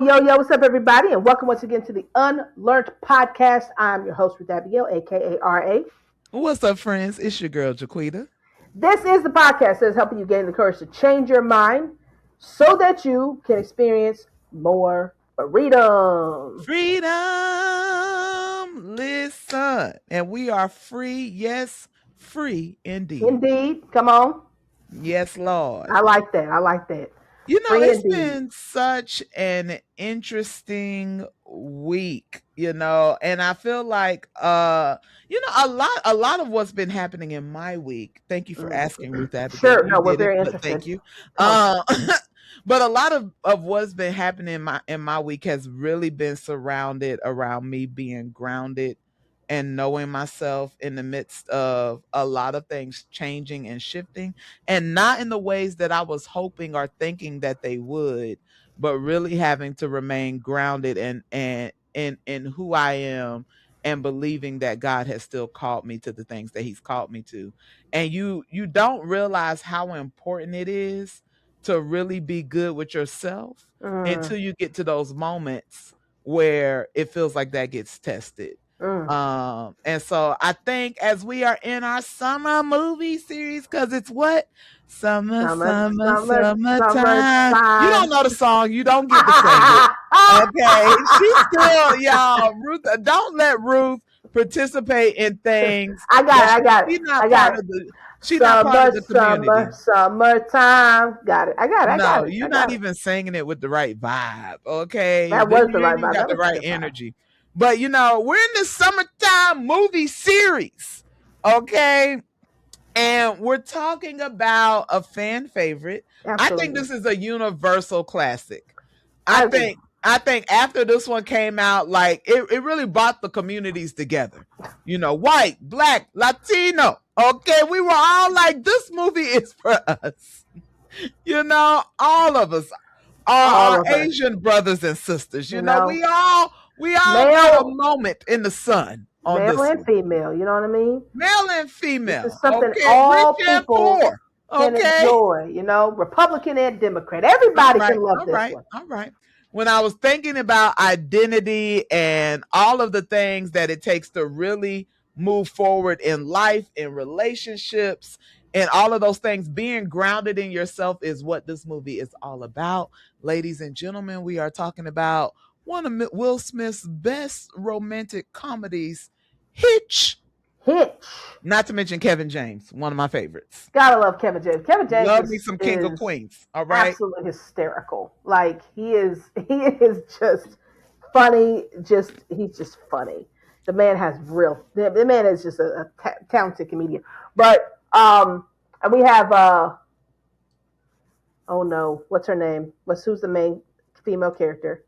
Yo, what's up, everybody? And welcome once again to the UnLearnT podcast. I'm your host, Ruth Abigail, aka RA. What's up, friends? It's your girl, Jaquita. This is the podcast that is helping you gain the courage to change your mind so that you can experience more freedom. Freedom, listen. And we are free. Yes, free indeed. Indeed. Come on. Yes, Lord. I like that. I like that. It's Free indeed. been such an interesting week, and I feel like a lot of what's been happening in my week. Thank you for asking, Ruth Abigail. Sure. You No, we're did it, very but interested. thank you. Come on. But a lot of what's been happening in my week has really been surrounded around me being grounded and knowing myself in the midst of a lot of things changing and shifting, and not in the ways that I was hoping or thinking that they would, but really having to remain grounded and in who I am, and believing that God has still called me to the things that he's called me to. And you don't realize how important it is to really be good with yourself Mm, until you get to those moments where it feels like that gets tested. mm. And so I think as we are in our summer movie series, because it's what? Summertime. You don't Summertime. know the song, you don't get to sing it. Okay. She's still, y'all, Ruth, don't let Ruth participate in things I got that it. I got it. she's I not got part it. of she's not part of the community. Summertime. Got it. I got it. I got No, it. you're I not got it. even singing it with the right vibe. Okay. That was the You right ain't even vibe. got That the was a right good vibe. energy. But we're in the summertime movie series. Okay. And we're talking about a fan favorite. I think Absolutely. this is a universal classic. I I agree. think I think after this one came out, like it really brought the communities together. White, black, Latino. Okay, we were all like, this movie is for us. All of us, All our of us. Asian brothers and sisters. You know, We all got a male, moment in the sun on male this and one. female. You know what I mean? Male and This is female. something Okay, rich all and people poor. can Okay. enjoy. Republican and Democrat. All Everybody right, can love all this right, one. all right. When I was thinking about identity and all of the things that it takes to really move forward in life, in relationships, and all of those things, being grounded in yourself is what this movie is all about. Ladies and gentlemen, we are talking about one of Will Smith's best romantic comedies, Hitch. Hitch. Not to mention Kevin James, one of my favorites. Gotta love Kevin James. Kevin James Love me some King of is Queens. All right. absolutely hysterical. Like he is just funny. He's just funny. The man has real. The man is just a talented comedian. But and we have oh no, what's her name? Who's the main female character?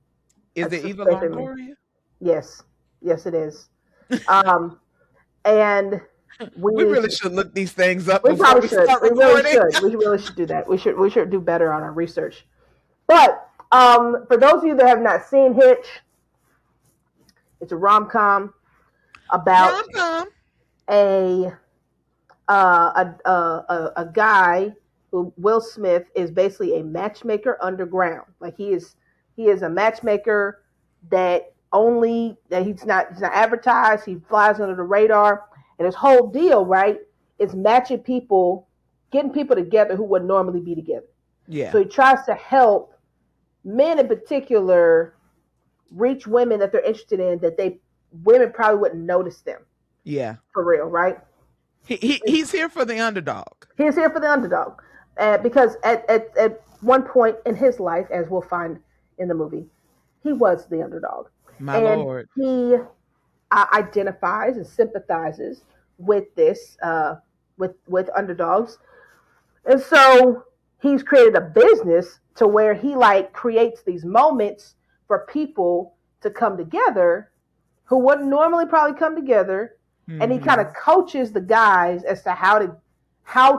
Is That's it just Eva escaping me. Longoria? Yes, yes, it is. Um, and We we really should look these things up we before probably we should. start We really recording. should. We really should do that. We should do better on our research. But for those of you that have not seen Hitch, it's a rom com about Rom com. a a guy who Will Smith is basically a matchmaker underground. Like he is a matchmaker that he's not advertised. He flies under the radar, and his whole deal, right, is matching people, getting people together who would normally be together. Yeah. So he tries to help men in particular reach women that they're interested in that they women probably wouldn't notice them Yeah. for real, right? He's here for the underdog. He's here for the underdog. Because at one point in his life, as we'll find in the movie, he was the underdog. My And Lord. he identifies and sympathizes with this, with underdogs. And so he's created a business to where he like creates these moments for people to come together who wouldn't normally probably come together, and he kind Hmm. of coaches the guys as to how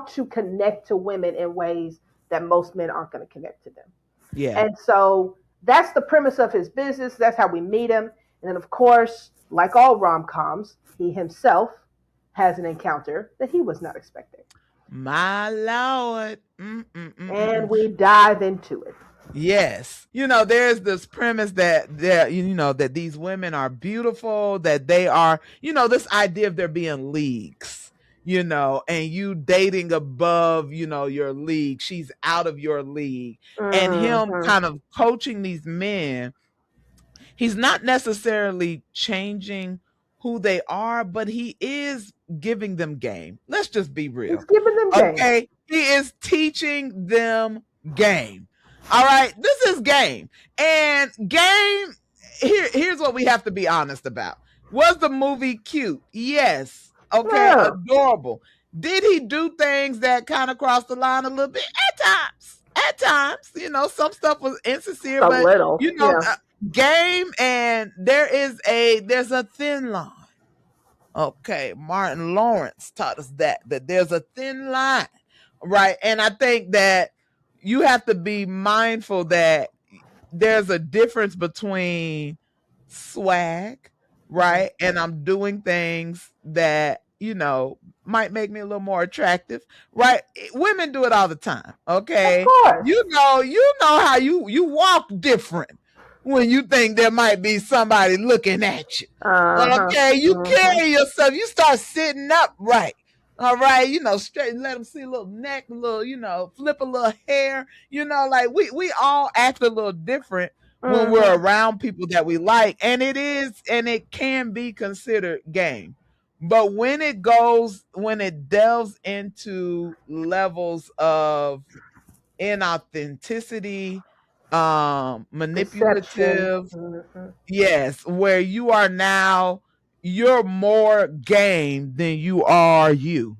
to connect to women in ways that most men aren't going to connect to them. Yeah. And so that's the premise of his business. That's how we meet him. And then, of course, like all rom coms, he himself has an encounter that he was not expecting. My Lord. Mm-mm-mm-mm. And we dive into it. Yes. There's this premise that these women are beautiful, that they are, this idea of there being leagues, and you dating above, your league. She's out of your league. And him Hmm. kind of coaching these men, he's not necessarily changing who they are, but he is giving them game. Let's just be He's real. giving them game. Okay. He is teaching them game. All right. This is game. And game, here's what we have to be honest about. Was the movie cute? Yes. Okay. Yeah, Adorable. Did he do things that kind of crossed the line a little bit? At times. At times. Some stuff was insincere, a but little. you know, Yeah, game, and there's a thin line. Okay, Martin Lawrence taught us that there's a thin line, right? And I think that you have to be mindful that there's a difference between swag, hmm, right? And I'm doing things that, might make me a little more attractive, right? Women do it all the time, of okay? course. You know how you walk different when you think there might be somebody looking at you. Uh huh. Okay, you Hmm. carry yourself, you start sitting up right. All right, straight, let them see a little neck, a little, flip a little hair, like we all act a little different when we're Hmm. around people that we like, and it can be considered game. But when it delves into levels of inauthenticity, Deception. manipulative, Hmm. yes, where you're more game than you are you.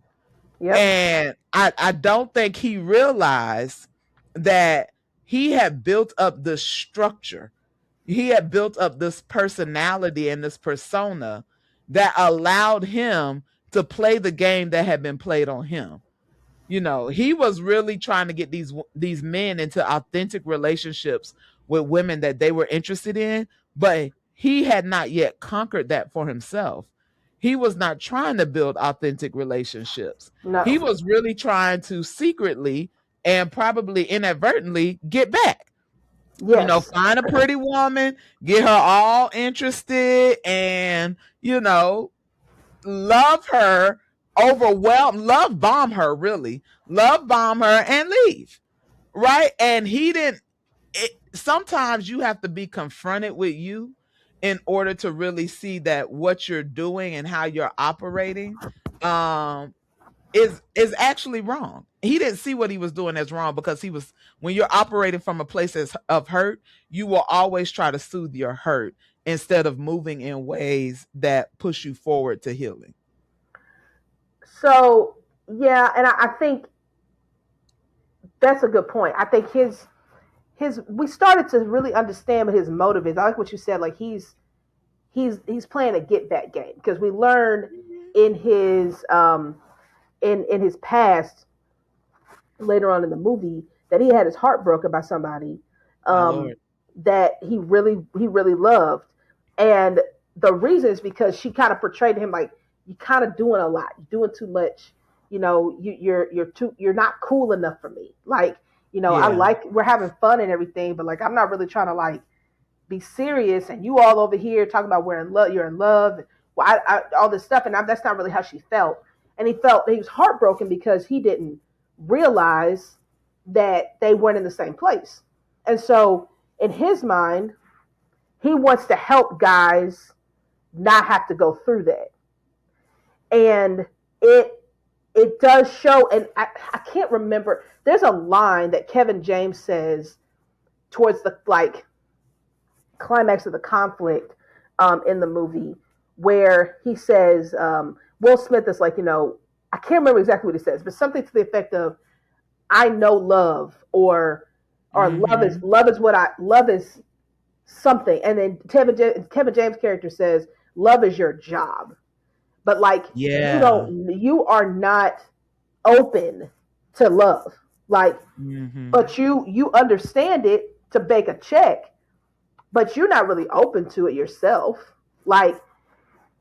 Yep. And I don't think he realized that he had built up this structure. He had built up this personality and this persona that allowed him to play the game that had been played on him. He was really trying to get these men into authentic relationships with women that they were interested in, but he had not yet conquered that for himself. He was not trying to build authentic relationships. He No. was really trying to secretly and probably inadvertently get back. Yes. Find a pretty woman, get her all interested, and, love her, love bomb her, really, love bomb her and leave. Right. And he didn't, sometimes you have to be confronted with you in order to really see that what you're doing and how you're operating um is actually wrong. He didn't see what he was doing as wrong, because when you're operating from a place of hurt, you will always try to soothe your hurt instead of moving in ways that push you forward to healing. So yeah, and I think that's a good point. I think his we started to really understand what his motive is. I like what you said. Like he's playing a get back game, because we learned in his in his past, later on in the movie, that he had his heart broken by somebody My um, lord. that he really loved, and the reason is because she kind of portrayed him like, you kind of doing a lot, you're doing too much, you're not cool enough for me. Like, I Yeah. like, we're having fun and everything, but like I'm not really trying to like be serious, and you all over here talking about we're in love, you're in love, well, all this stuff, and that's not really how she felt. And he was heartbroken because he didn't realize that they weren't in the same place. And so in his mind, he wants to help guys not have to go through that. And it it does show, and I can't remember. There's a line that Kevin James says towards the like climax of the conflict in the movie, where he says, Will Smith is like, I can't remember exactly what he says, but something to the effect of, "I know love," or Mm-hmm. love is something, and then Kevin James' character says, "Love is your job," but like Yeah. you are not open to love, like, Mm-hmm. but you understand it to bake a check, but you're not really open to it yourself, like.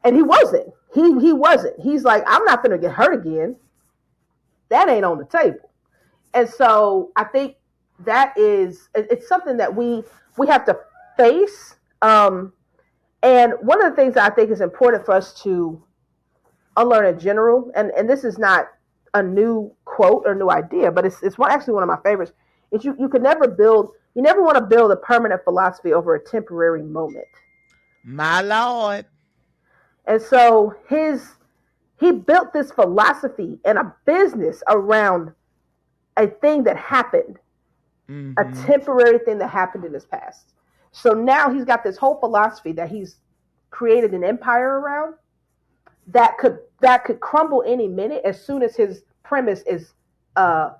And he wasn't. He wasn't. He's like, I'm not gonna get hurt again. That ain't on the table. And so I think that is, it's something that we have to face. And one of the things that I think is important for us to unlearn in general, and this is not a new quote or new idea, but it's actually one of my favorites. Is you can never build, you never want to build a permanent philosophy over a temporary moment. My Lord. And so he built this philosophy and a business around a thing that happened, a Mm-hmm. temporary thing that happened in his past. So now he's got this whole philosophy that he's created an empire around that could crumble any minute as soon as his premise uh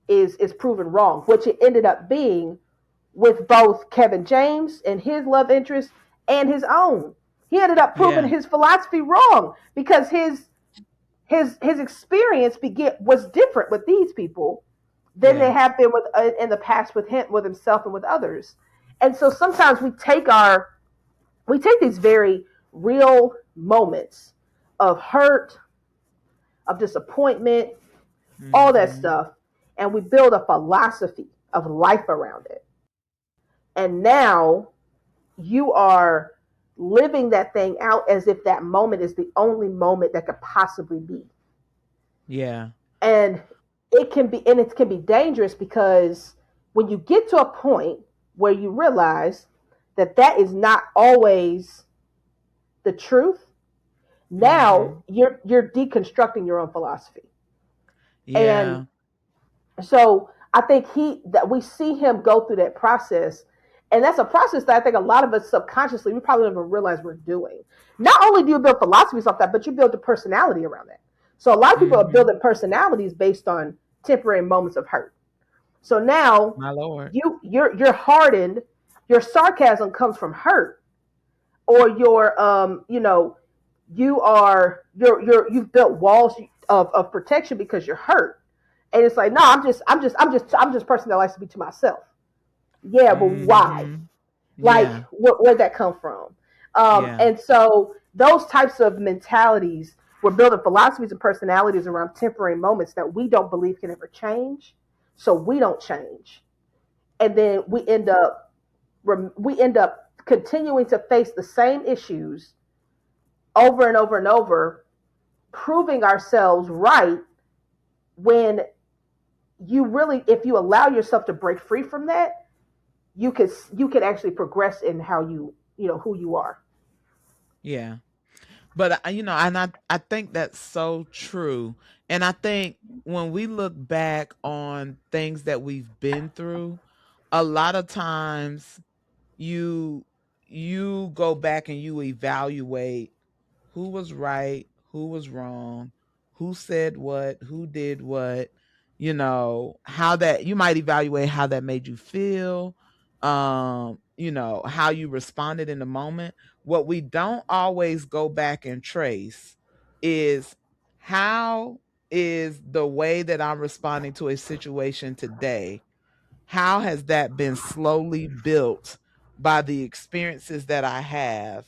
is proven wrong, which it ended up being with both Kevin James and his love interest and his own. He ended up proving Yeah. his philosophy wrong because his experience was different with these people than they Yeah. have been with in the past with himself and with others. And so sometimes we take these very real moments of hurt, of disappointment, all that Mm-hmm. stuff, and we build a philosophy of life around it. And now you are living that thing out as if that moment is the only moment that could possibly be. Yeah. And it can be dangerous because when you get to a point where you realize that that is not always the truth, now Mm-hmm. you're deconstructing your own philosophy. And Yeah. so I think that we see him go through that process, and that's a process that I think a lot of us subconsciously we probably don't even realize we're doing. Not only do you build philosophies off that, but you build a personality around that. So a lot of people are Mm-hmm. building personalities based on temporary moments of hurt. So now My Lord. you're hardened. Your sarcasm comes from hurt, or your you've built walls of protection because you're hurt, and it's like, no, I'm just a person that likes to be to myself. Yeah, but why? Mm-hmm. Like, Yeah. where'd that come from? Yeah. And so those types of mentalities, we're building philosophies and personalities around temporary moments that we don't believe can ever change, so we don't change, and then we end up continuing to face the same issues over and over and over, proving ourselves right when you really, if you allow yourself to break free from that, you could actually progress in how you know who you are. Yeah. But and I think that's so true. And I think when we look back on things that we've been through, a lot of times you you go back and you evaluate who was right, who was wrong, who said what, who did what, how that you might evaluate how that made you feel, how you responded in the moment. What we don't always go back and trace is how is the way that I'm responding to a situation today, how has that been slowly built by the experiences that I have?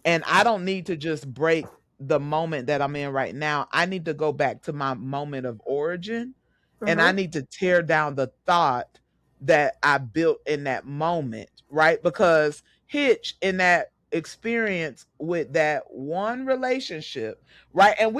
And I don't need to just break the moment that I'm in right now. I need to go back to my moment of origin, and I Mm-hmm. need to tear down the thought that I built in that moment, right? Because Hitch, in that experience with that one relationship, right? And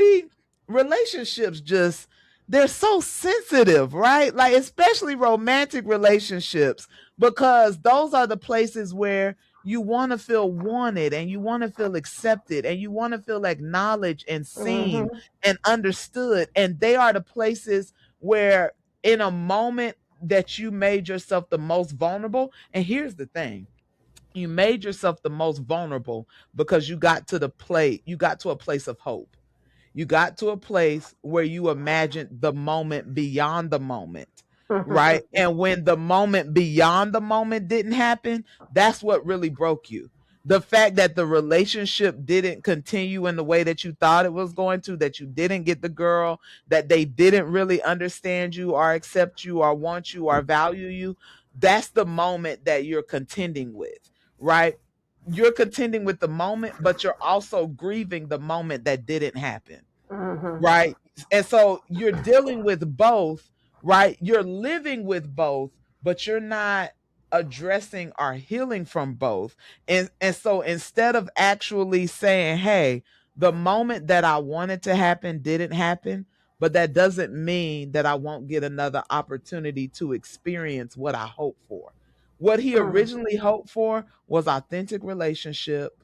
relationships just, they're so sensitive, right? Like, especially romantic relationships, because those are the places where you want to feel wanted, and you want to feel accepted, and you want to feel acknowledged and seen Mm-hmm. and understood. And they are the places where, in a moment that you made yourself the most vulnerable, and here's the thing, you made yourself the most vulnerable because you got to a place of hope. You got to a place where you imagined the moment beyond the moment, right? And when the moment beyond the moment didn't happen, that's what really broke you. The fact that the relationship didn't continue in the way that you thought it was going to, that you didn't get the girl, that they didn't really understand you or accept you or want you or value you, that's the moment that you're contending with, right? You're contending with the moment, but you're also grieving the moment that didn't happen, Mm-hmm. right? And so you're dealing with both, right? You're living with both, but you're not addressing or healing from both. And so instead of actually saying, hey, the moment that I wanted to happen didn't happen, but that doesn't mean that I won't get another opportunity to experience what I hope for. What he Mm. originally hoped for was authentic relationship,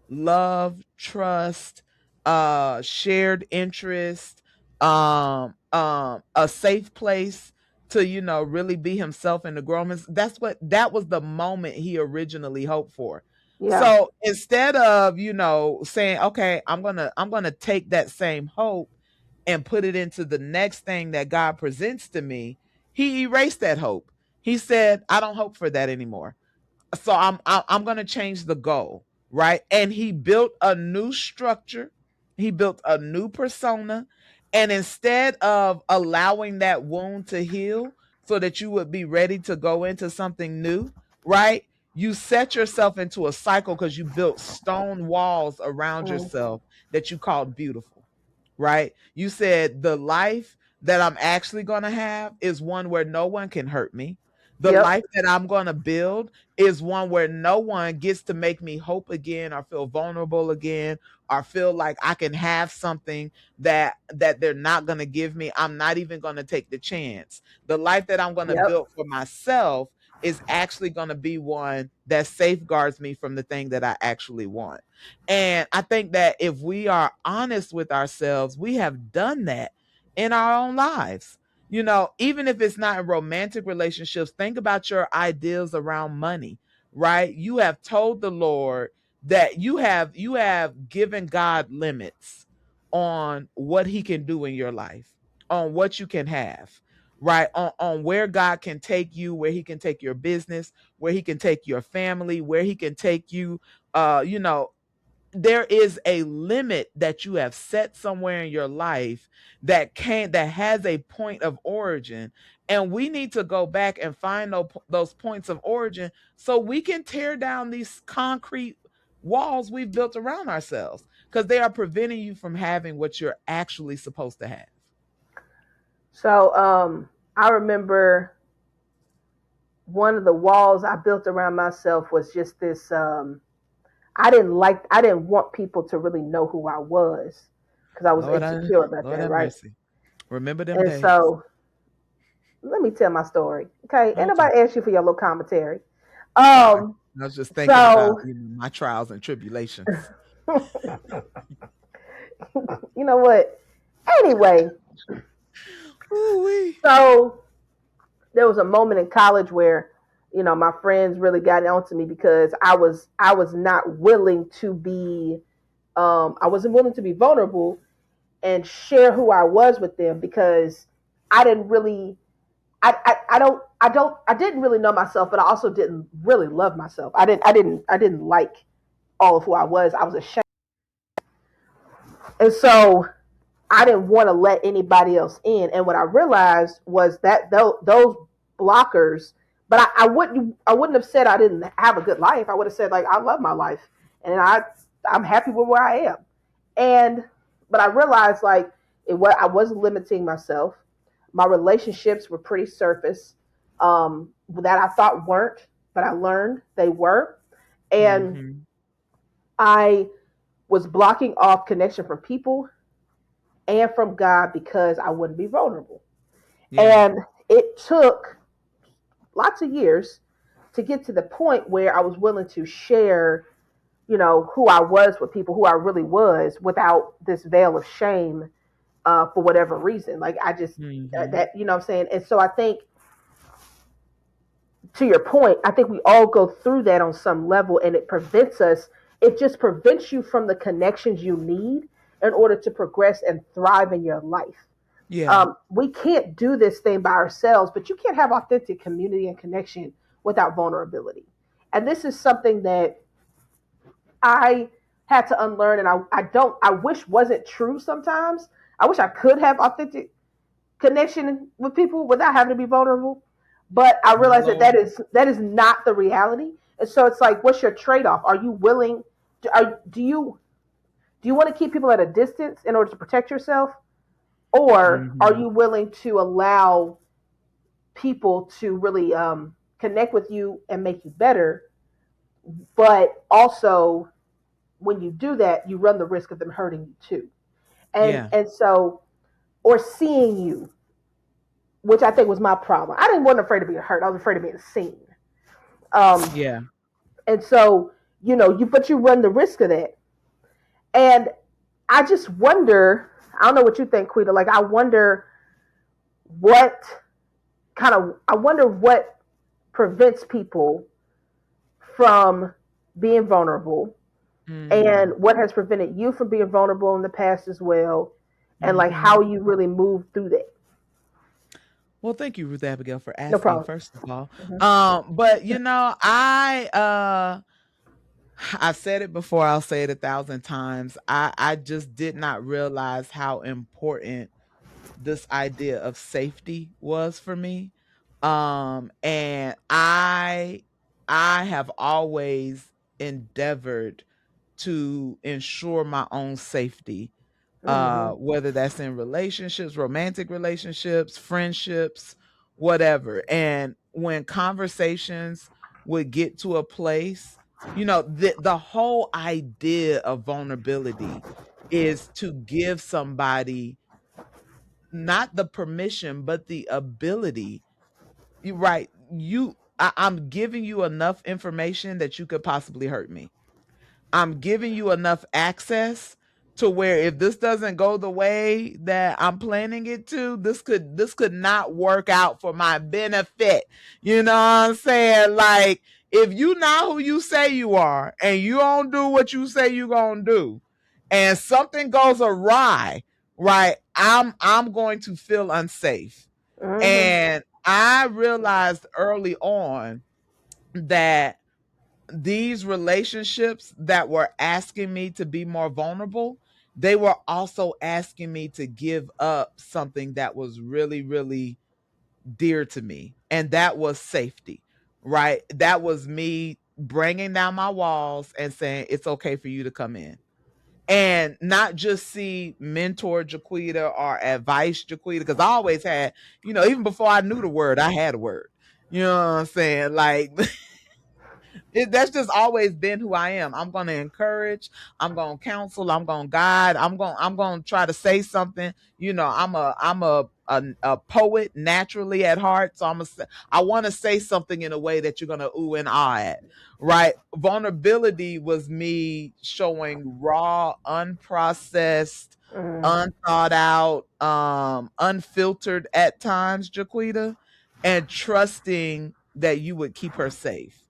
love, trust, shared interest, a safe place to, really be himself and to grow him. That was the moment he originally hoped for. Yeah. So instead of, saying, okay, I'm gonna take that same hope and put it into the next thing that God presents to me, he erased that hope. He said, I don't hope for that anymore. So I'm going to change the goal, right? And he built a new structure. He built a new persona, and instead of allowing that wound to heal so that you would be ready to go into something new, right? You set yourself into a cycle because you built stone walls around Mm. yourself that you called beautiful, right? You said the life that I'm actually going to have is one where no one can hurt me. The Yep. life that I'm going to build is one where no one gets to make me hope again or feel vulnerable again or feel like I can have something that they're not going to give me. I'm not even going to take the chance. The life that I'm going to Yep. build for myself is actually going to be one that safeguards me from the thing that I actually want. And I think that if we are honest with ourselves, we have done that in our own lives. Even if it's not in romantic relationships, think about your ideals around money, right? You have told the Lord that you have given God limits on what he can do in your life, on what you can have, right? On where God can take you, where he can take your business, where he can take your family, where he can take you, there is a limit that you have set somewhere in your life that has a point of origin, and we need to go back and find those points of origin so we can tear down these concrete walls we've built around ourselves because they are preventing you from having what you're actually supposed to have. So I remember one of the walls I built around myself was just this. I didn't want people to really know who I was because I was Lord, I, insecure about Lord that, have right? mercy. Remember them And days. so let me tell my story. Okay. Ain't Okay. nobody asked you for your little commentary. Sorry. Um, I was just thinking about, so my trials and tribulations. you know what? Anyway, Ooh-wee. so there was a moment in college where, my friends really got onto me because I was not willing to be I wasn't willing to be vulnerable and share who I was with them because I didn't really I didn't really know myself, but I also didn't really love myself. I didn't like all of who I was. I was ashamed. And so I didn't want to let anybody else in. And what I realized was that those blockers, but I wouldn't have said I didn't have a good life. I would have said like I love my life and I'm happy with where I am. And but I realized like I wasn't limiting myself. My relationships were pretty surface, that I thought weren't, but I learned they were. And Mhm. I was blocking off connection from people and from God because I wouldn't be vulnerable. Yeah. And it took lots of years to get to the point where I was willing to share, who I was with people, who I really was, without this veil of shame, for whatever reason. Like I just Mhm. that what I'm saying. And so I think, to your point, I think we all go through that on some level, and it prevents us. It just prevents you from the connections you need in order to progress and thrive in your life. Yeah. We can't do this thing by ourselves, but you can't have authentic community and connection without vulnerability. And this is something that I had to unlearn, and I wish wasn't true sometimes. I wish I could have authentic connection with people without having to be vulnerable. But I My realize that Lord. that is not the reality. And so it's like, what's your trade off? Are you willing? Do you want to keep people at a distance in order to protect yourself, or are Mhm. you willing to allow people to really connect with you and make you better. But also, when you do that, you run the risk of them hurting you too. And Yeah. and so, or seeing you, which I think was my problem. I didn't wasn't afraid of being hurt. I was afraid of being seen. Um, Yeah. and so, you run the risk of that. And I just wonder. I don't know what you think, Quita. Like, what I wonder what prevents people from being vulnerable, and Mm. what has prevented you from being vulnerable in the past as well, and like Hmm. how you really move through that. Well, thank you, Ruth Abigail, for No asking, problem. first of all. Hmm. But I've said it before, I'll say it 1,000 times. I just did not realize how important this idea of safety was for me. And I have always endeavored to ensure my own safety, Hmm. whether that's in relationships, romantic relationships, friendships, whatever. And when conversations would get to a place, the whole idea of vulnerability is to give somebody not the permission, but the ability. You right. I'm giving you enough information that you could possibly hurt me. I'm giving you enough access to where if this doesn't go the way that I'm planning it to, this could not work out for my benefit. You know what I'm saying? Like, if you not who you say you are and you don't do what you say you gonna do, and something goes awry, right? I'm going to feel unsafe. Hmm. And I realized early on that these relationships that were asking me to be more vulnerable, they were also asking me to give up something that was really, really dear to me. And that was safety, right? That was me bringing down my walls and saying, it's okay for you to come in. And not just see mentor Jaquita or advice Jaquita, because I always had, even before I knew the word, I had a word. You know what I'm saying? Like, that's just always been who I am. I'm going to encourage. I'm going to counsel. I'm going to guide. I'm going to try to say something. I'm a poet naturally at heart, so I want to say something in a way that you're going to ooh and ah at. Right? Vulnerability was me showing raw, unprocessed, Hmm. unthought out, unfiltered at times, Jaquita, and trusting that you would keep her safe.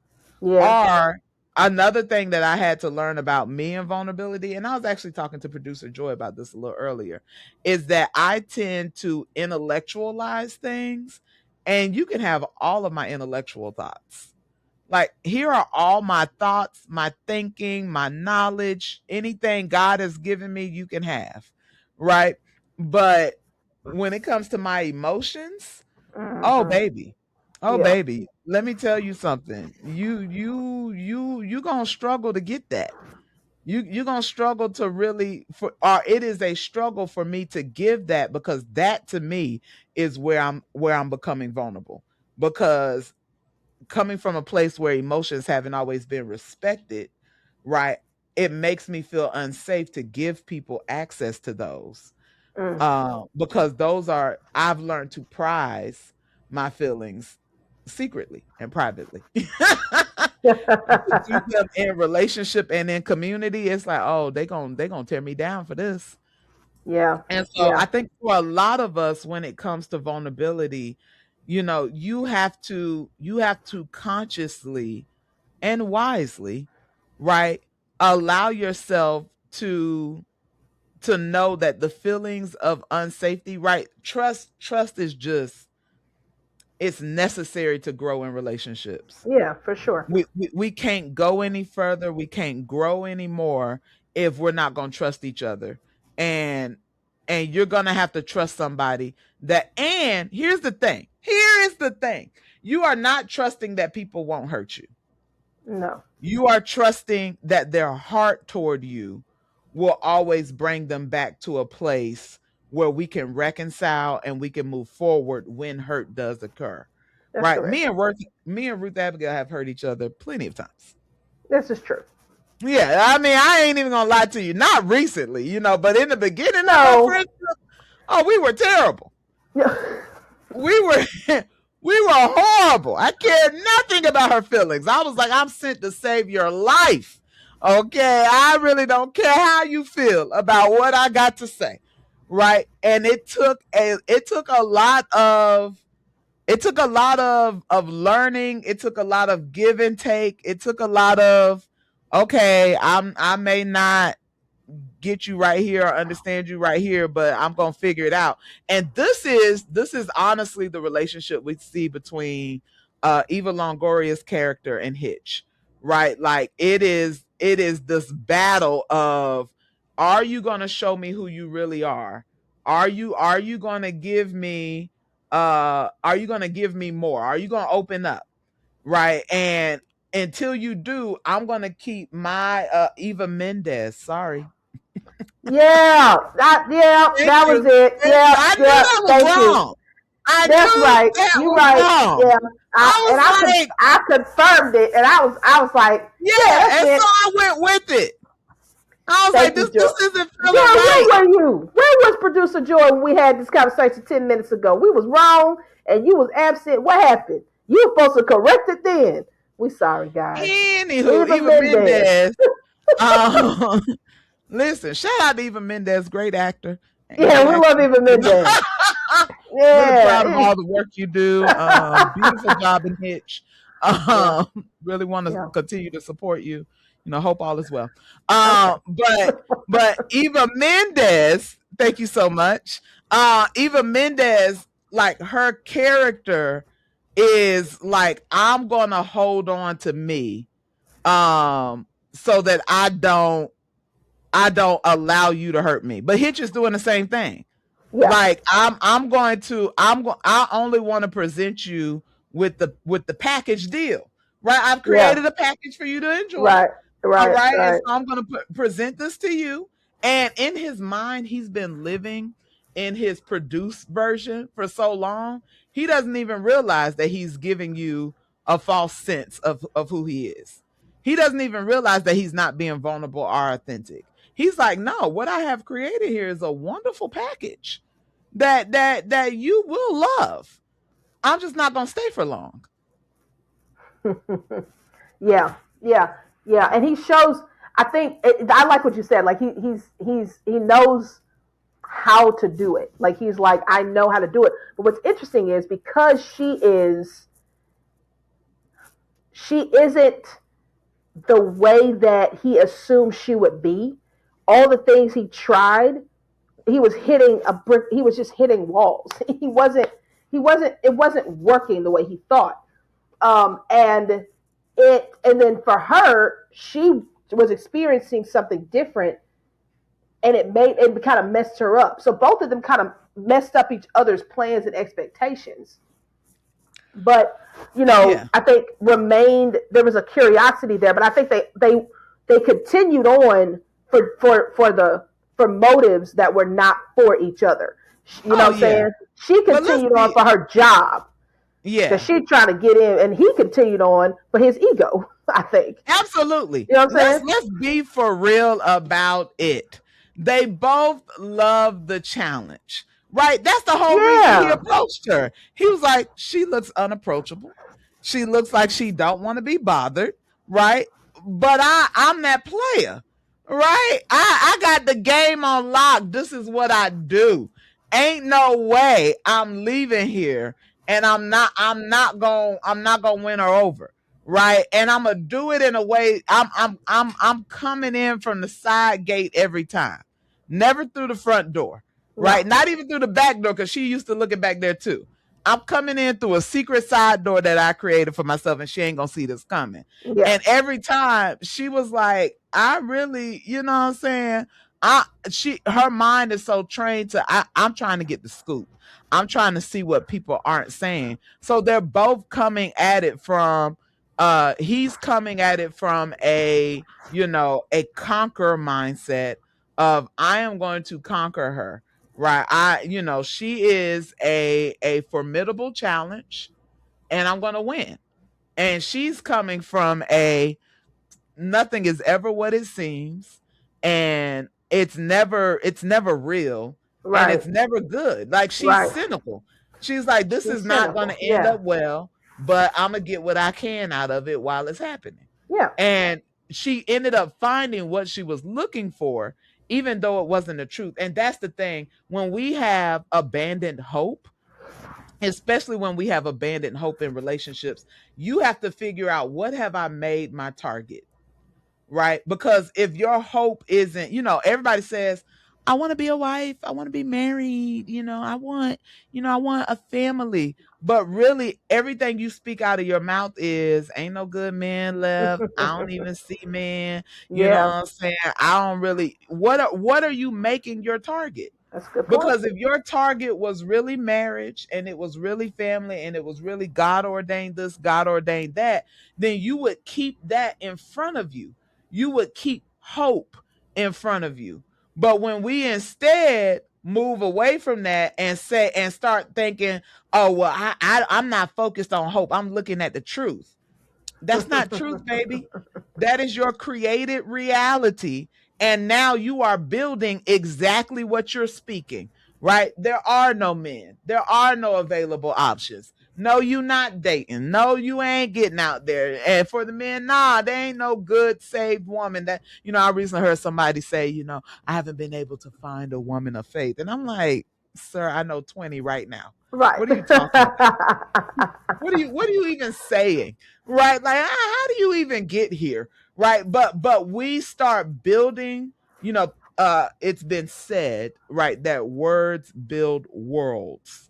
Yeah. Or another thing that I had to learn about me and vulnerability, and I was actually talking to producer Joy about this a little earlier, is that I tend to intellectualize things, and you can have all of my intellectual thoughts. Like, here are all my thoughts, my thinking, my knowledge, anything God has given me, you can have, right? But when it comes to my emotions, oh Hmm. baby. Oh Yeah. baby. Let me tell you something. You gonna struggle to get that. You're gonna struggle to really for or it is a struggle for me to give that, because that to me is where I'm becoming vulnerable. Because coming from a place where emotions haven't always been respected, right? It makes me feel unsafe to give people access to those, Mm. because those are I've learned to prize my feelings secretly and privately. To do them in relationship and in community, it's like, oh, they gonna tear me down for this. Yeah. And so Yeah. I think for a lot of us, when it comes to vulnerability, you have to consciously and wisely, right, allow yourself to know that the feelings of unsafety, right? Trust is just it's necessary to grow in relationships. Yeah. For sure. We can't go any further, we can't grow anymore if we're not going to trust each other. And you're going to have to trust somebody that and here's the thing. Here is the thing. You are not trusting that people won't hurt you. No. You are trusting that their heart toward you will always bring them back to a place where we can reconcile and we can move forward when hurt does occur. That's right? correct. Me and Ruth Abigail have hurt each other plenty of times. This is true. Yeah, I mean, I ain't even gonna lie to you. Not recently, but in the beginning of our No. friendship, oh, we were terrible. Yeah. We were we were horrible. I cared nothing about her feelings. I was like, I'm sent to save your life. Okay, I really don't care how you feel about what I got to say, right? And it took a lot of learning. It took a lot of give and take. It took a lot of okay, I may not get you right here or understand you right here, but I'm gonna figure it out. And this is honestly the relationship we see between Eva Longoria's character and Hitch, right? Like it is this battle of, are you gonna show me who you really are? Are you gonna give me are you gonna give me more? Are you gonna open up? Right. And until you do, I'm gonna keep my Eva Mendes. Sorry. Yeah. Thank That was you. it. Thank you. Yeah. I knew Yeah. that was Thank you. wrong. I That's knew right. that You're was right. wrong. Yeah. I was like, I confirmed it, and I was like, yeah, yeah, that's and so it. I went with it. I was like, Thank you, this Joy. isn't Joy, feeling right. where were you? Where was producer Joy when we had this conversation 10 minutes ago? We was wrong, and you was absent. What happened? You were supposed to correct it then. We sorry, guys. Anywho, Eva Eva Mendez. Mendes. Um, listen, shout out to Eva Mendes, great actor and Yeah, great we love actress. Eva Mendez. Really proud of Yeah. all the work you do. Beautiful job in Hitch. Yeah. Really want to Yeah. continue to support you. Hope all is well. Okay. But Eva Mendes, thank you so much. Eva Mendes, like her character is like, I'm gonna hold on to me, so that I don't allow you to hurt me. But Hitch is doing the same thing. Yeah. Like I only want to present you with the package deal, right? I've Yeah. created a package for you to enjoy. Right. All Right. right, and Right. so I'm going to present this to you. And in his mind, he's been living in his produced version for so long, he doesn't even realize that he's giving you a false sense of who he is. He doesn't even realize that he's not being vulnerable or authentic. He's like, no, what I have created here is a wonderful package that you will love. I'm just not gonna stay for long. Yeah. Yeah. Yeah. And he shows. I think I like what you said. Like he knows how to do it. Like he's like, I know how to do it. But what's interesting is because she isn't the way that he assumed she would be. All the things he tried, he was hitting a brick. He was just hitting walls. He wasn't. He wasn't. It wasn't working the way he thought. And then for her, she was experiencing something different, and it kind of messed her up. So both of them kind of messed up each other's plans and expectations. But Yeah. I think remained there was a curiosity there, but I think they continued on for motives that were not for each other. You know Oh what I'm yeah. saying? She But let's continued on be for her job because yeah. she trying to get in, and he continued on for his ego. I think. Absolutely. You know what I'm Let's saying? let's be for real about it. They both love the challenge. Right? That's the whole reason he Yeah. approached her. He was like, she looks unapproachable. She looks like she don't want to be bothered, right? But I'm that player. Right? I got the game on lock. This is what I do. Ain't no way I'm leaving here and I'm not gonna win her over, right? And I'm gonna do it in a way I'm coming in from the side gate every time, never through the front door, right? No. Not even through the back door because she used to look at back there too. I'm coming in through a secret side door that I created for myself, and she ain't gonna see this coming. Yeah. And every time she was like, I really, you know what I'm saying? Her mind is so trained to I'm trying to get the scoop. I'm trying to see what people aren't saying. So they're both coming at it from he's coming at it from a conquer mindset of I am going to conquer her. Right. She is a formidable challenge, and I'm going to win. And she's coming from a nothing is ever what it seems, and it's never real, and Right. it's never good. Like, she's Right. cynical. She's like, this She's is not going cynical. to end Yeah. up well, but I'm going to get what I can out of it while it's happening. Yeah. And she ended up finding what she was looking for, even though it wasn't the truth. And that's the thing, when we have abandoned hope, especially when we have abandoned hope in relationships, you have to figure out, what have I made my target? Right? Because if your hope isn't, everybody says, I want to be a wife, I want to be married, I want a family. But really, everything you speak out of your mouth is, ain't no good men left. I don't even see men. You know Yeah. what I'm saying? I don't really, what are you making your target? That's a good point. Because if your target was really marriage, and it was really family, and it was really God ordained this, God ordained that, then you would keep that in front of you. You would keep hope in front of you. But when we instead move away from that and say and start thinking, oh well, I'm not focused on hope. I'm looking at the truth. That's not truth, baby. That is your created reality. And now you are building exactly what you're speaking, right? There are no men. There are no available options. No, you not dating. No, you ain't getting out there. And for the men, nah, there ain't no good saved woman. That, I recently heard somebody say, I haven't been able to find a woman of faith. And I'm like, sir, I know 20 right now. Right. What are you talking about? What are you even saying? Right? Like, how do you even get here? Right? But we start building, it's been said, right, that words build worlds.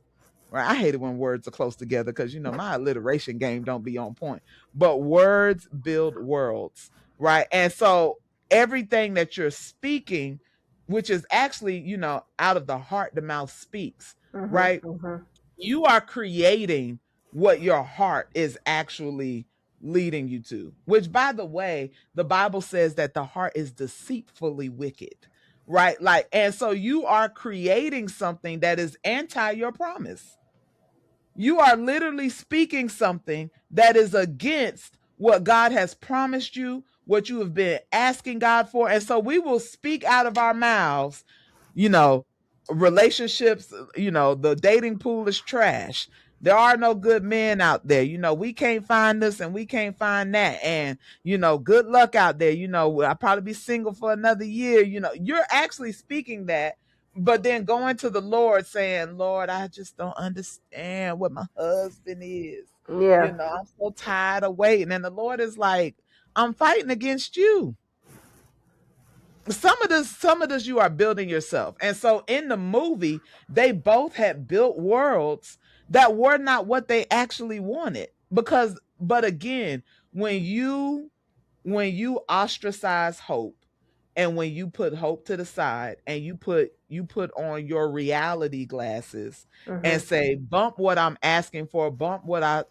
Right? I hate it when words are close together, because my alliteration game don't be on point. But words build worlds, right? And so everything that you're speaking, which is actually, out of the heart the mouth speaks, Mhm. right? Mhm. You are creating what your heart is actually leading you to. Which, by the way, the Bible says that the heart is deceitfully wicked, right? Like, and so you are creating something that is anti your promise. You are literally speaking something that is against what God has promised you, what you have been asking God for. And so we will speak out of our mouths, you know, relationships, the dating pool is trash. There are no good men out there. We can't find this and we can't find that. And, good luck out there. I'll probably be single for another year. You're actually speaking that, but then going to the Lord saying, Lord, I just don't understand what my husband is. Yeah. I'm so tired of waiting. And the Lord is like, I'm fighting against you. Some of this you are building yourself. And so in the movie, they both had built worlds that were not what they actually wanted. But again, when you when you ostracize hope, and when you put hope to the side, and you put on your reality glasses and Mhm. say, bump what I'm asking for, bump what I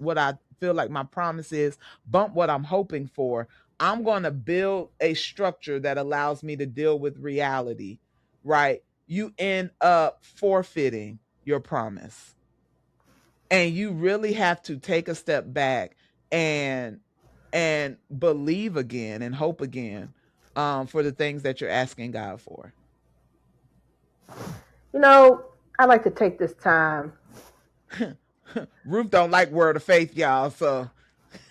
feel like my promise is, bump what I'm hoping for, I'm going to build a structure that allows me to deal with reality, right? You end up forfeiting your promise. And you really have to take a step back and believe again and hope again, for the things that you're asking God for. You know, I like to take this time. Ruth don't like word of faith, y'all. So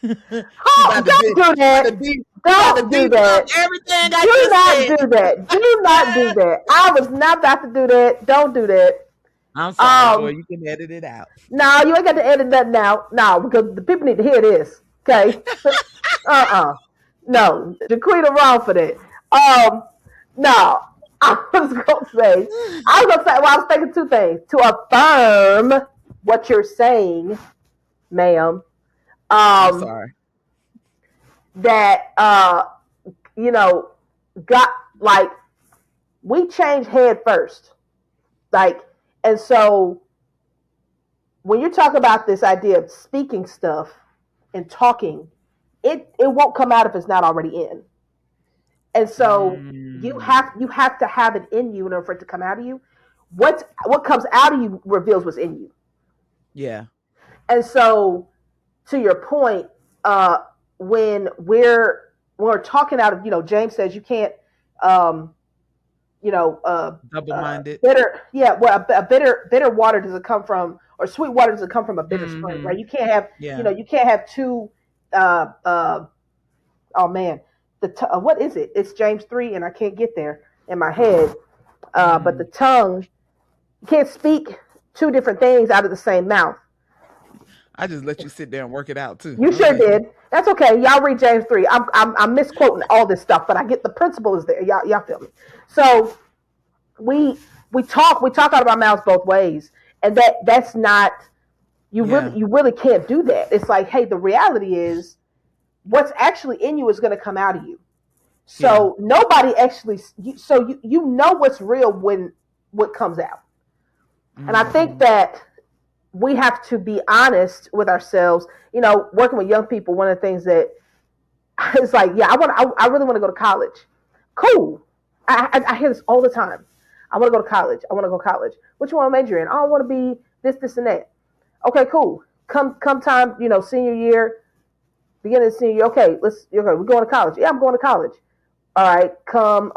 she Oh, don't do that. she about to Don't do debunk that. everything I Do just not said. do that. Do not do that. I was not about to do that. Don't do that. I'm sorry, Joy. Um, You can edit it out. no, you ain't got to edit that now. No, because the people need to hear this. Okay. No, Jaquita wrong for that. No. Well, I was thinking two things. To affirm what you're saying, ma'am, I'm um, sorry. that, you know, got, like, we change head first. Like, and so when you talk about this idea of speaking stuff and talking, it won't come out if it's not already in. And so Mm, you have to have it in you in order for it to come out of you. What comes out of you reveals what's in you. yeah. And so to your point, uh, when we're talking out of, James says you can't, um, you know, Double minded. bitter, yeah, well, a bitter water doesn't come from, or sweet water doesn't come from a bitter spring, Mm-hmm. right? You can't have, Yeah. you can't have two, uh, uh, oh man, what is it? It's James 3, and I can't get there in my head. But Mm. the tongue, you can't speak two different things out of the same mouth. I just let you sit there and work it out too. You sure Okay. did. That's okay. Y'all read James 3. I'm misquoting all this stuff, but I get the principle is there. Y'all feel me? So we we talk out of our mouths both ways, and that's not, Yeah. you really can't do that. It's like, hey, the reality is what's actually in you is going to come out of you. Yeah. So nobody actually, you know what's real when what comes out. And I think Mm-hmm. that we have to be honest with ourselves. Working with young people, one of the things that it's like, yeah, I really want to go to college. Cool. I hear this all the time. I want to go to college. I want to go to college. What you want to major in? Oh, I want to be this, and that. Okay, cool. Come time, senior year, beginning of senior year. Okay, we're going to college. Yeah, I'm going to college. All right, come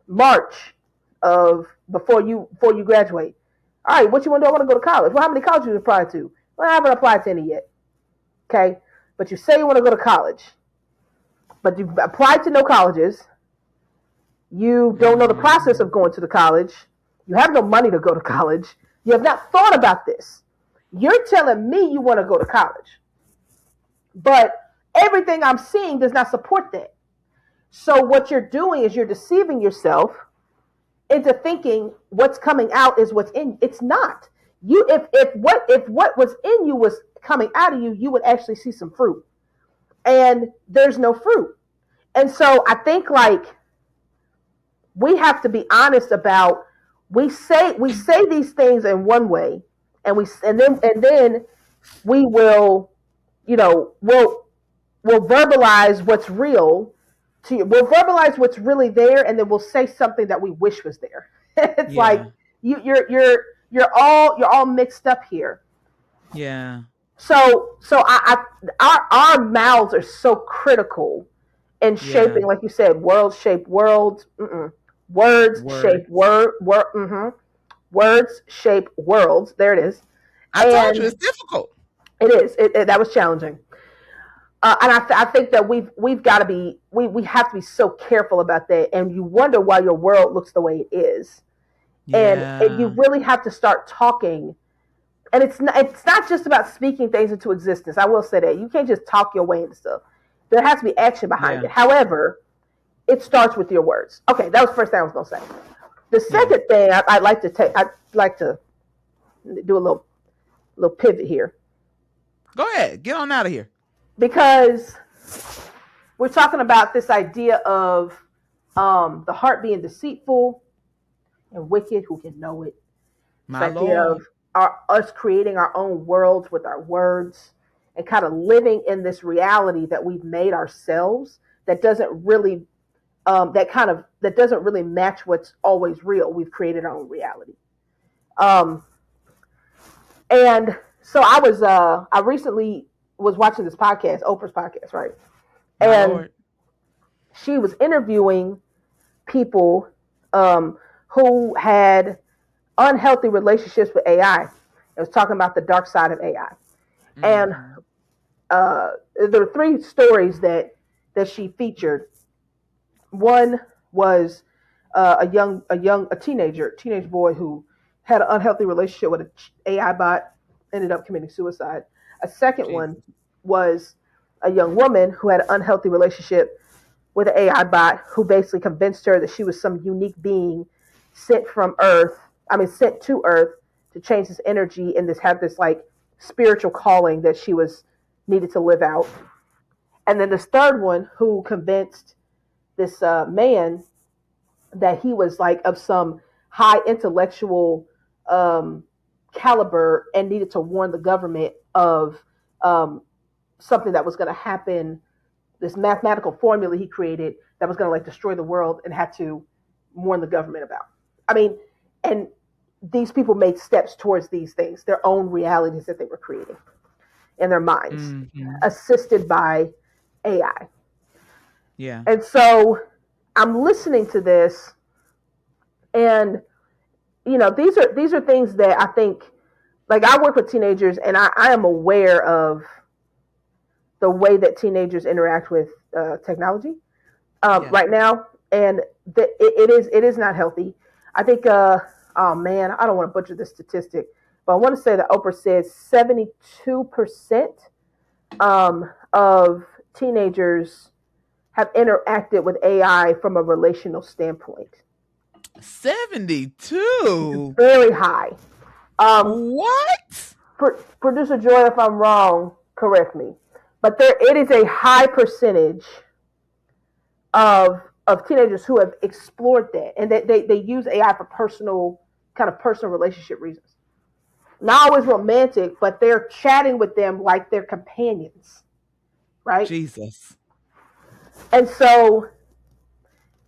March of before you graduate. All right, what you want to do? I want to go to college. Well, how many colleges you applied to? Well, I haven't applied to any yet. Okay, but you say you want to go to college, but you've applied to no colleges. You don't know the process Mm-hmm. of going to the college. You have no money to go to college. You have not thought about this. You're telling me you want to go to college, but everything I'm seeing does not support that. So what you're doing is you're deceiving yourself into thinking what's coming out is what's in. It's not. If what was in you was coming out of you, you would actually see some fruit. And there's no fruit. And so I think, like, we have to be honest about, we say these things in one way, and then we will, you know, we'll verbalize what's real to you. We'll verbalize what's really there, and then we'll say something that we wish was there. It's like, Yeah. you're all mixed up here. Yeah. So our mouths are so critical in Yeah. shaping, like you said, worlds shape worlds. Words shape Words. words shape worlds. There it is. I told you And it's difficult. it is. That was challenging. And I think that we've got to be, we have to be so careful about that. And you wonder why your world looks the way it is. And you Yeah. really have to start talking. And it's not just about speaking things into existence. I will say that you can't just talk your way into stuff. There has to be action behind Yeah. it. However, it starts with your words. Okay, that was the first thing I was going to say. The Yeah. second thing I'd like to do a little pivot here, Go ahead. Get on out of here. because we're talking about this idea of the heart being deceitful and wicked. Who can know it? This My idea of Lord. us creating our own worlds with our words, and kind of living in this reality that we've made ourselves, that doesn't really that doesn't really match what's always real. We've created our own reality. Um, and so I recently was watching this podcast, Oprah's podcast, right? My And Lord. she was interviewing people who had unhealthy relationships with AI. It was talking about the dark side of AI. And Mm-hmm. there were three stories that she featured. One was a teenage boy who had an unhealthy relationship with an AI bot, ended up committing suicide. A second one Jesus. was a young woman who had an unhealthy relationship with an AI bot, who basically convinced her that she was some unique being sent from Earth. I mean, sent to Earth to change this energy and have this, like, spiritual calling that she was needed to live out. And then this third one, who convinced this man that he was, like, of some high intellectual um, caliber, and needed to warn the government of um, something that was going to happen. This mathematical formula he created that was going to, like, destroy the world, and had to warn the government about. I mean, and these people made steps towards these things, their own realities that they were creating. in their minds, Mm-hmm. assisted by AI. Yeah. And so I'm listening to this, and these are things that I think, like, I work with teenagers, and I am aware of the way that teenagers interact with technology Yeah. right now, and it is not healthy. I think, oh man, I don't want to butcher this statistic, but I want to say that Oprah says 72% of teenagers have interacted with AI from a relational standpoint. 72. Very high. Um, What? Producer Joy, if I'm wrong, correct me. But it is a high percentage of teenagers who have explored that, and they use AI for personal relationship reasons. Not always romantic, but they're chatting with them like they're companions, right? Jesus. And so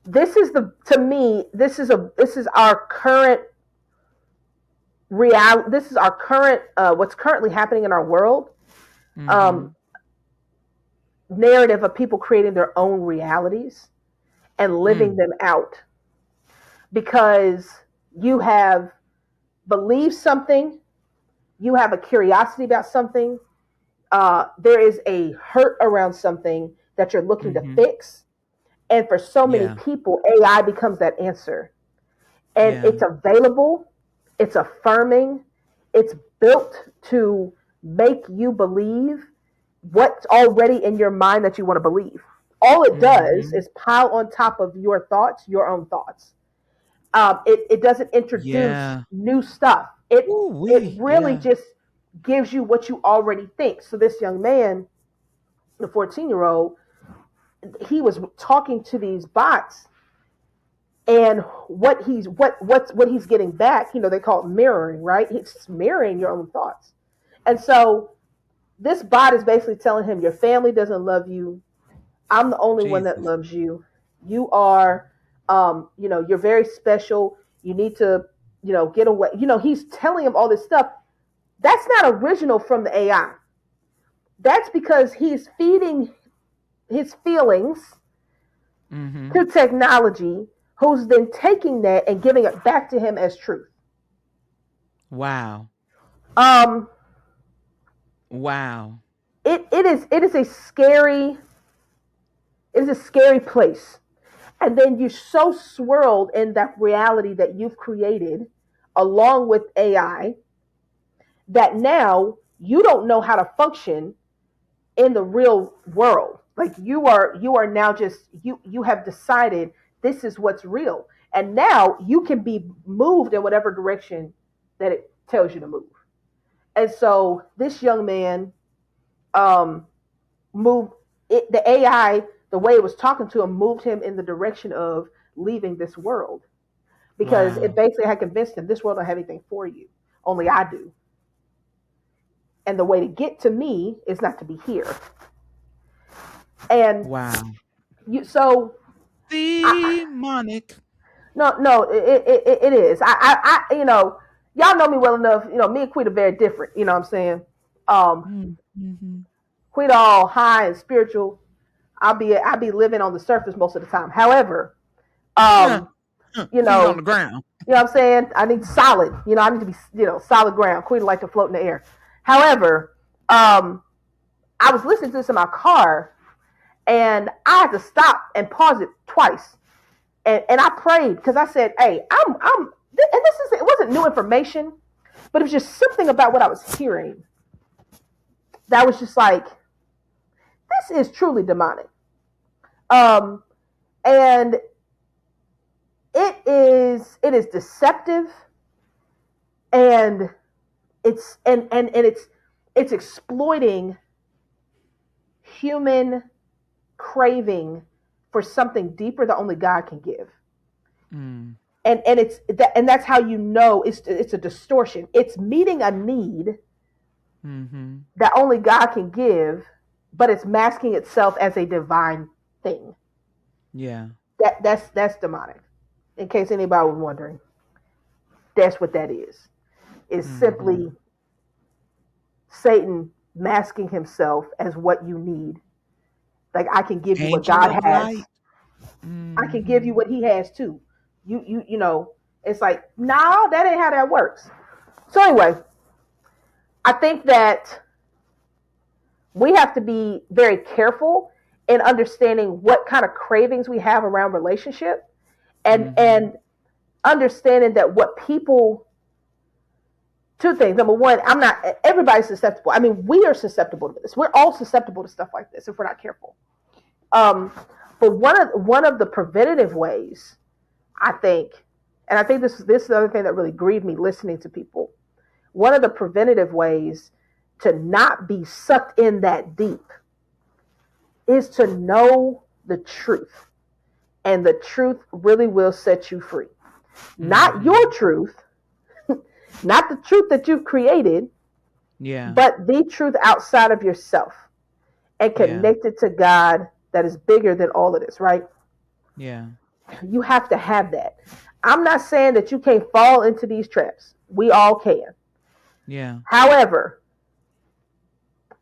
this is the to me this is our current reality. This is our current what's currently happening in our world. Mm-hmm. Um, Narrative of people creating their own realities and living Mm. them out because you have believed something, you have a curiosity about something, there is a hurt around something that you're looking to Mm-hmm. fix. And for so many Yeah. people, AI becomes that answer. And Yeah. it's available, it's affirming, it's built to make you believe what's already in your mind that you want to believe. All it does Mm-hmm. is pile on top of your thoughts, your own thoughts. It doesn't introduce Yeah. new stuff. It Ooh-wee. really Yeah. just gives you what you already think. So this young man, the 14-year-old, he was talking to these bots, and what he's getting back, they call it mirroring, right? It's mirroring your own thoughts. And so this bot is basically telling him your family doesn't love you. I'm the only one that Jesus. loves you. You are, you're very special. You need to, get away. He's telling him all this stuff. That's not original from the AI. That's because he's feeding his feelings Mm-hmm. to technology, who's then taking that and giving it back to him as truth. Wow. Um, Wow. it is a scary place. And then you're so swirled in that reality that you've created along with AI that now you don't know how to function in the real world. Like you are now just you have decided this is what's real. And now you can be moved in whatever direction that it tells you to move. And so this young man um moved the AI, the way it was talking to him, moved him in the direction of leaving this world, because it Wow. basically had convinced him this world don't have anything for you, only I do, and the way to get to me is not to be here. And Wow. so I, Demonic. no, no, it is. Y'all know me well enough. Me and Queen are very different. You know what I'm saying? Um, Mm-hmm. Queen all high and spiritual. I'll be living on the surface most of the time. However, Huh. um, Huh. you Feet on the know, ground. what I'm saying? I need solid. I need to be, solid ground. Queen like to float in the air. However, I was listening to this in my car, and I had to stop and pause it twice. And I prayed because I said, "Hey, and it wasn't new information, but it was just something about what I was hearing that was just like, this is truly demonic." Um, and it is deceptive, and it's exploiting human craving for something deeper that only God can give. Mm. And that's how it's a distortion. It's meeting a need Mm-hmm. that only God can give, but it's masking itself as a divine thing. Yeah. That's demonic. In case anybody was wondering, that's what that is. It's Mm-hmm. simply Satan masking himself as what you need. Like I can give you what Angel God of has. light. I can give you Hmm. what He has too. You know. It's like no, that ain't how that works. So anyway, I think that we have to be very careful in understanding what kind of cravings we have around relationship Hmm. and understanding that what people two things. Number one, I'm not everybody's susceptible. I mean, we are susceptible to this. We're all susceptible to stuff like this if we're not careful. Um, but one of the preventative ways, I think, and I think this is the other thing that really grieved me listening to people. One of the preventative ways to not be sucked in that deep is to know the truth. And the truth really will set you free. Not your Hmm. truth, not the truth that you've created, Yeah. but the truth outside of yourself and Yeah. connected to God that is bigger than all of this, right? Yeah. You have to have that. I'm not saying that you can't fall into these traps. We all can. Yeah. However,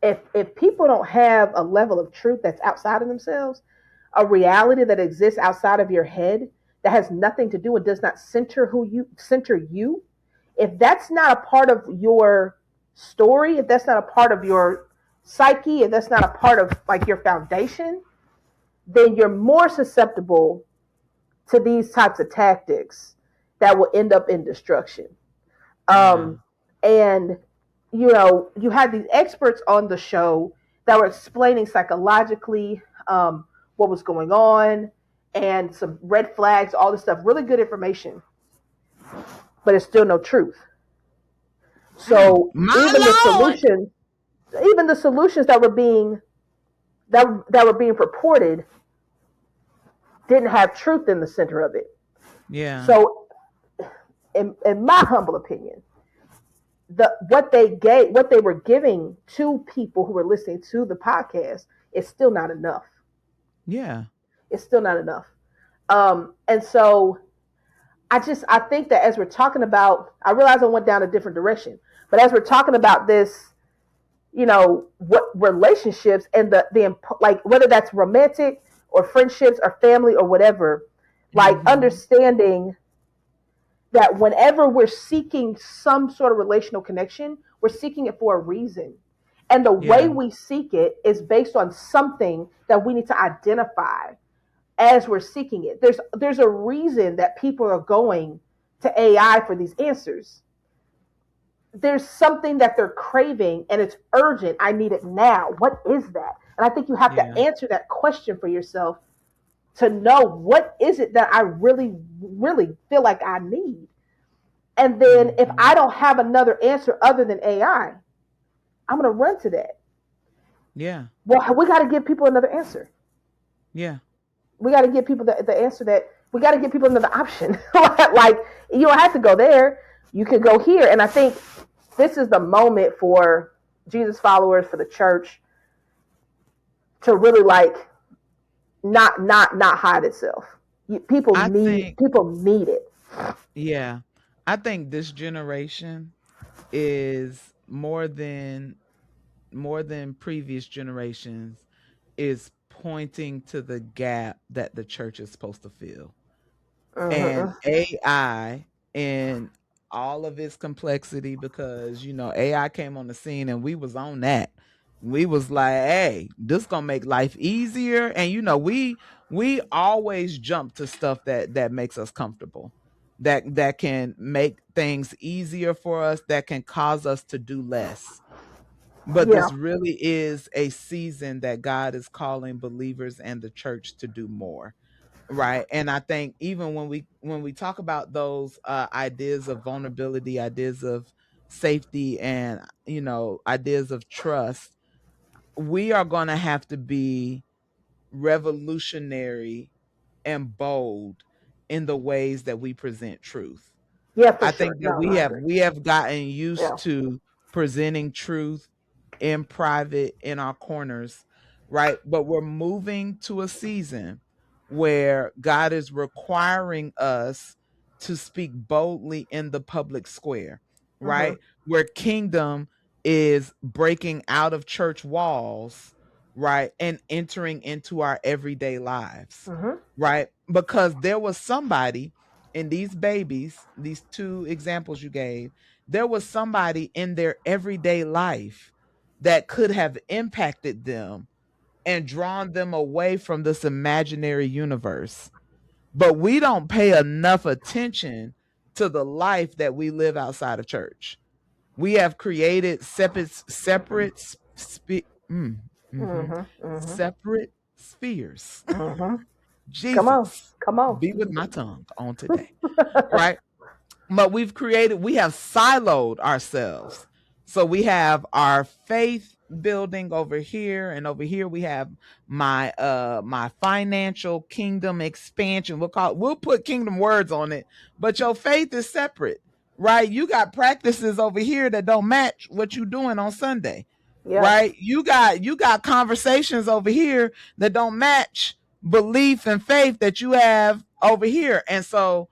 if people don't have a level of truth that's outside of themselves, a reality that exists outside of your head that has nothing to do and does not center you, if that's not a part of your story, if that's not a part of your psyche, if that's not a part of like your foundation, then you're more susceptible to these types of tactics that will end up in destruction. Yeah. Um, and you had these experts on the show that were explaining psychologically what was going on and some red flags, all this stuff. Really good information, but it's still no truth. So My Lord. even the solutions that were being purported didn't have truth in the center of it. Yeah. So, in my humble opinion, what they were giving to people who were listening to the podcast is still not enough. Yeah. It's still not enough. And so I think that as we're talking about, I realize I went down a different direction, but as we're talking about this, what relationships and the like, whether that's romantic or friendships or family or whatever, like Hmm. understanding that whenever we're seeking some sort of relational connection, we're seeking it for a reason. And the way Yeah. we seek it is based on something that we need to identify as we're seeking it. There's a reason that people are going to AI for these answers. There's something that they're craving and it's urgent. I need it now. What is that? And I think you have to Yeah. answer that question for yourself to know what is it that I really, really feel like I need. And then if Hmm. I don't have another answer other than AI, I'm going to run to that. Yeah. Well, we got to give people another answer. Yeah. We got to give people the answer that we got to give people another option. Like, you don't have to go there. You can go here. And I think this is the moment for Jesus followers, for the church to really like not hide itself. I think, People need it. yeah. I think this generation is more than previous generations is pointing to the gap that the church is supposed to fill. And Mm-hmm. AI in all of its complexity, because AI came on the scene and we was on that. We was like, hey, this gonna make life easier. And we always jump to stuff that makes us comfortable, that can make things easier for us, that can cause us to do less. But Yeah. this really is a season that God is calling believers and the church to do more. Right. And I think even when we talk about those ideas of vulnerability, ideas of safety, and ideas of trust, we are going to have to be revolutionary and bold in the ways that we present truth. Yeah, for I sure. think that No, we I have agree. we have gotten used Yeah. to presenting truth in private in our corners, right? But we're moving to a season where God is requiring us to speak boldly in the public square, Mm-hmm. right? Where kingdom is breaking out of church walls, right, and entering into our everyday lives, Mhm. right? Because there was somebody in these babies, these two examples you gave, there was somebody in their everyday life that could have impacted them and drawn them away from this imaginary universe. But we don't pay enough attention to the life that we live outside of church. We have created mm, mhm, Mhm. Mhm. separate spheres. Mhm. Come on. Jesus, Come on. be with my tongue on today, right? But we have siloed ourselves. So we have our faith building over here, and over here we have my financial kingdom expansion. We'll put kingdom words on it, but your faith is separate, right? You got practices over here that don't match what you're doing on Sunday, Yeah. right? You got conversations over here that don't match belief and faith that you have over here. And so,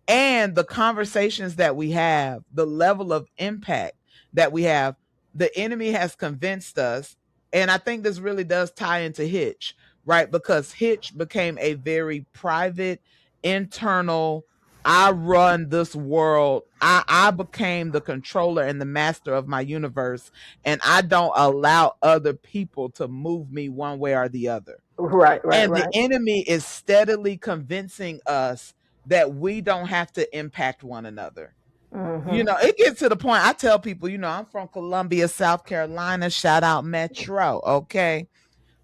and the conversations that we have, the level of impact that we have, the enemy has convinced us. And I think this really does tie into Hitch, right? Because Hitch became a very private, internal, I run this world. I became the controller and the master of my universe, and I don't allow other people to move me one way or the other. Right. Right. And the Right. enemy is steadily convincing us that we don't have to impact one another. Mhm. It gets to the point I tell people, I'm from Columbia, South Carolina. Shout out Metro. Okay.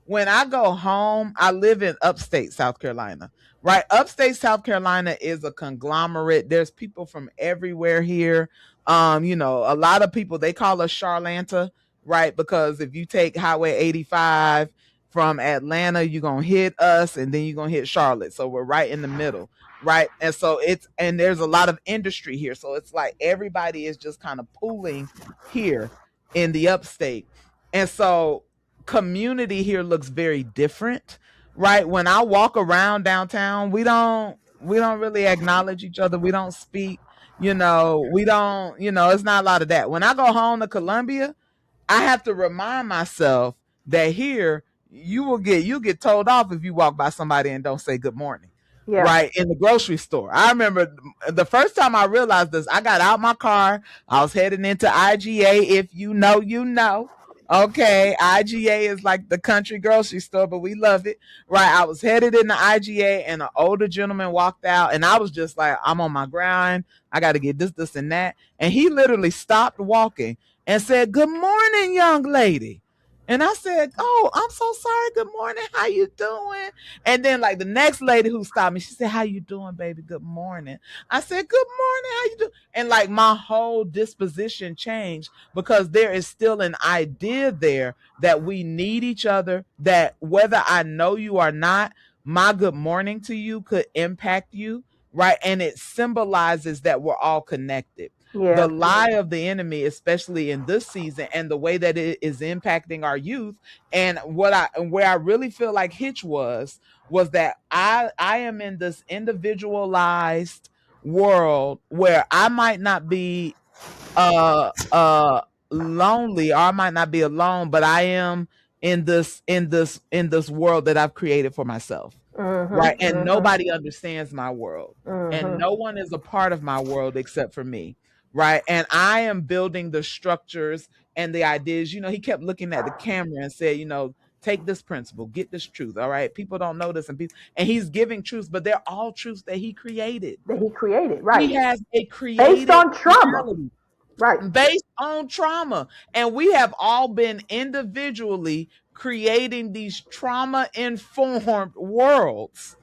When I go home, I live in upstate South Carolina, right? Upstate South Carolina is a conglomerate. There's people from everywhere here. A lot of people, they call us Charlanta, right? Because if you take Highway 85 from Atlanta, you're going to hit us and then you're going to hit Charlotte. So we're right in the middle, right? And so and there's a lot of industry here. So it's like everybody is just kind of pooling here in the upstate. And so community here looks very different, right? When I walk around downtown, we don't really acknowledge each other. We don't speak, we don't, it's not a lot of that. When I go home to Columbia, I have to remind myself that here you get told off if you walk by somebody and don't say good morning. Yeah. Right in the grocery store. I remember the first time I realized this, I got out my car. I was heading into IGA. If you know, you know. Okay, IGA is like the country grocery store, but we love it. Right. I was headed into IGA and an older gentleman walked out, and I was just like, I'm on my grind. I got to get this, and that. And he literally stopped walking and said, "Good morning, young lady." And I said, "Oh, I'm so sorry. Good morning. How you doing?" And then like the next lady who stopped me, she said, "How you doing, baby? Good morning." I said, "Good morning. How you doing?" And like my whole disposition changed because there is still an idea there that we need each other, that whether I know you or not, my good morning to you could impact you, right? And it symbolizes that we're all connected. The Yeah. lie of the enemy, especially in this season, and the way that it is impacting our youth, and where I really feel like Hitch was that I am in this individualized world where I might not be lonely, or I might not be alone, but I am in this world that I've created for myself, Mhm. right? And Mhm. nobody understands my world, and Mhm. no one is a part of my world except for me, right? And I am building the structures and the ideas. He kept looking at the camera and said, take this principle, get this truth. All right, people don't know this, and he's giving truths, but they're all truths that he created. That he created. Right. He has a Based created on trauma. reality Right. based on trauma. And we have all been individually creating these trauma informed worlds,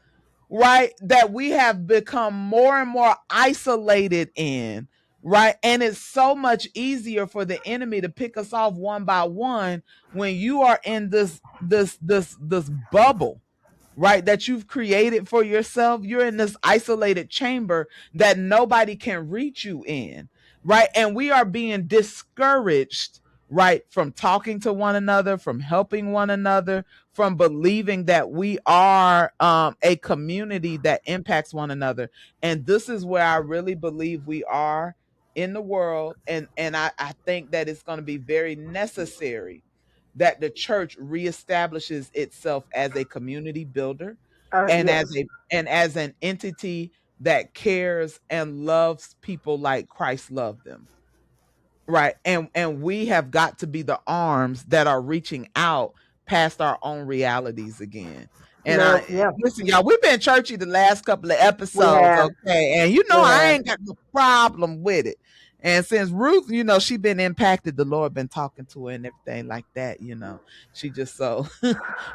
right? That we have become more and more isolated in, right? And it's so much easier for the enemy to pick us off one by one when you are in this bubble, right, that you've created for yourself. You're in this isolated chamber that nobody can reach you in, right? And we are being discouraged, right, from talking to one another, from helping one another, from believing that we are a community that impacts one another. And this is where I really believe we are in the world, and I think that it's going to be very necessary that the church reestablishes itself as a community builder and Yes. as an entity that cares and loves people like Christ loved them. Right. And we have got to be the arms that are reaching out past our own realities again. And No. Yeah. listen, y'all, we've been churchy the last couple of We episodes, have. okay? And you know We I have. ain't got no problem with it. And since Ruth, she been impacted, the Lord been talking to her and everything like that. She just so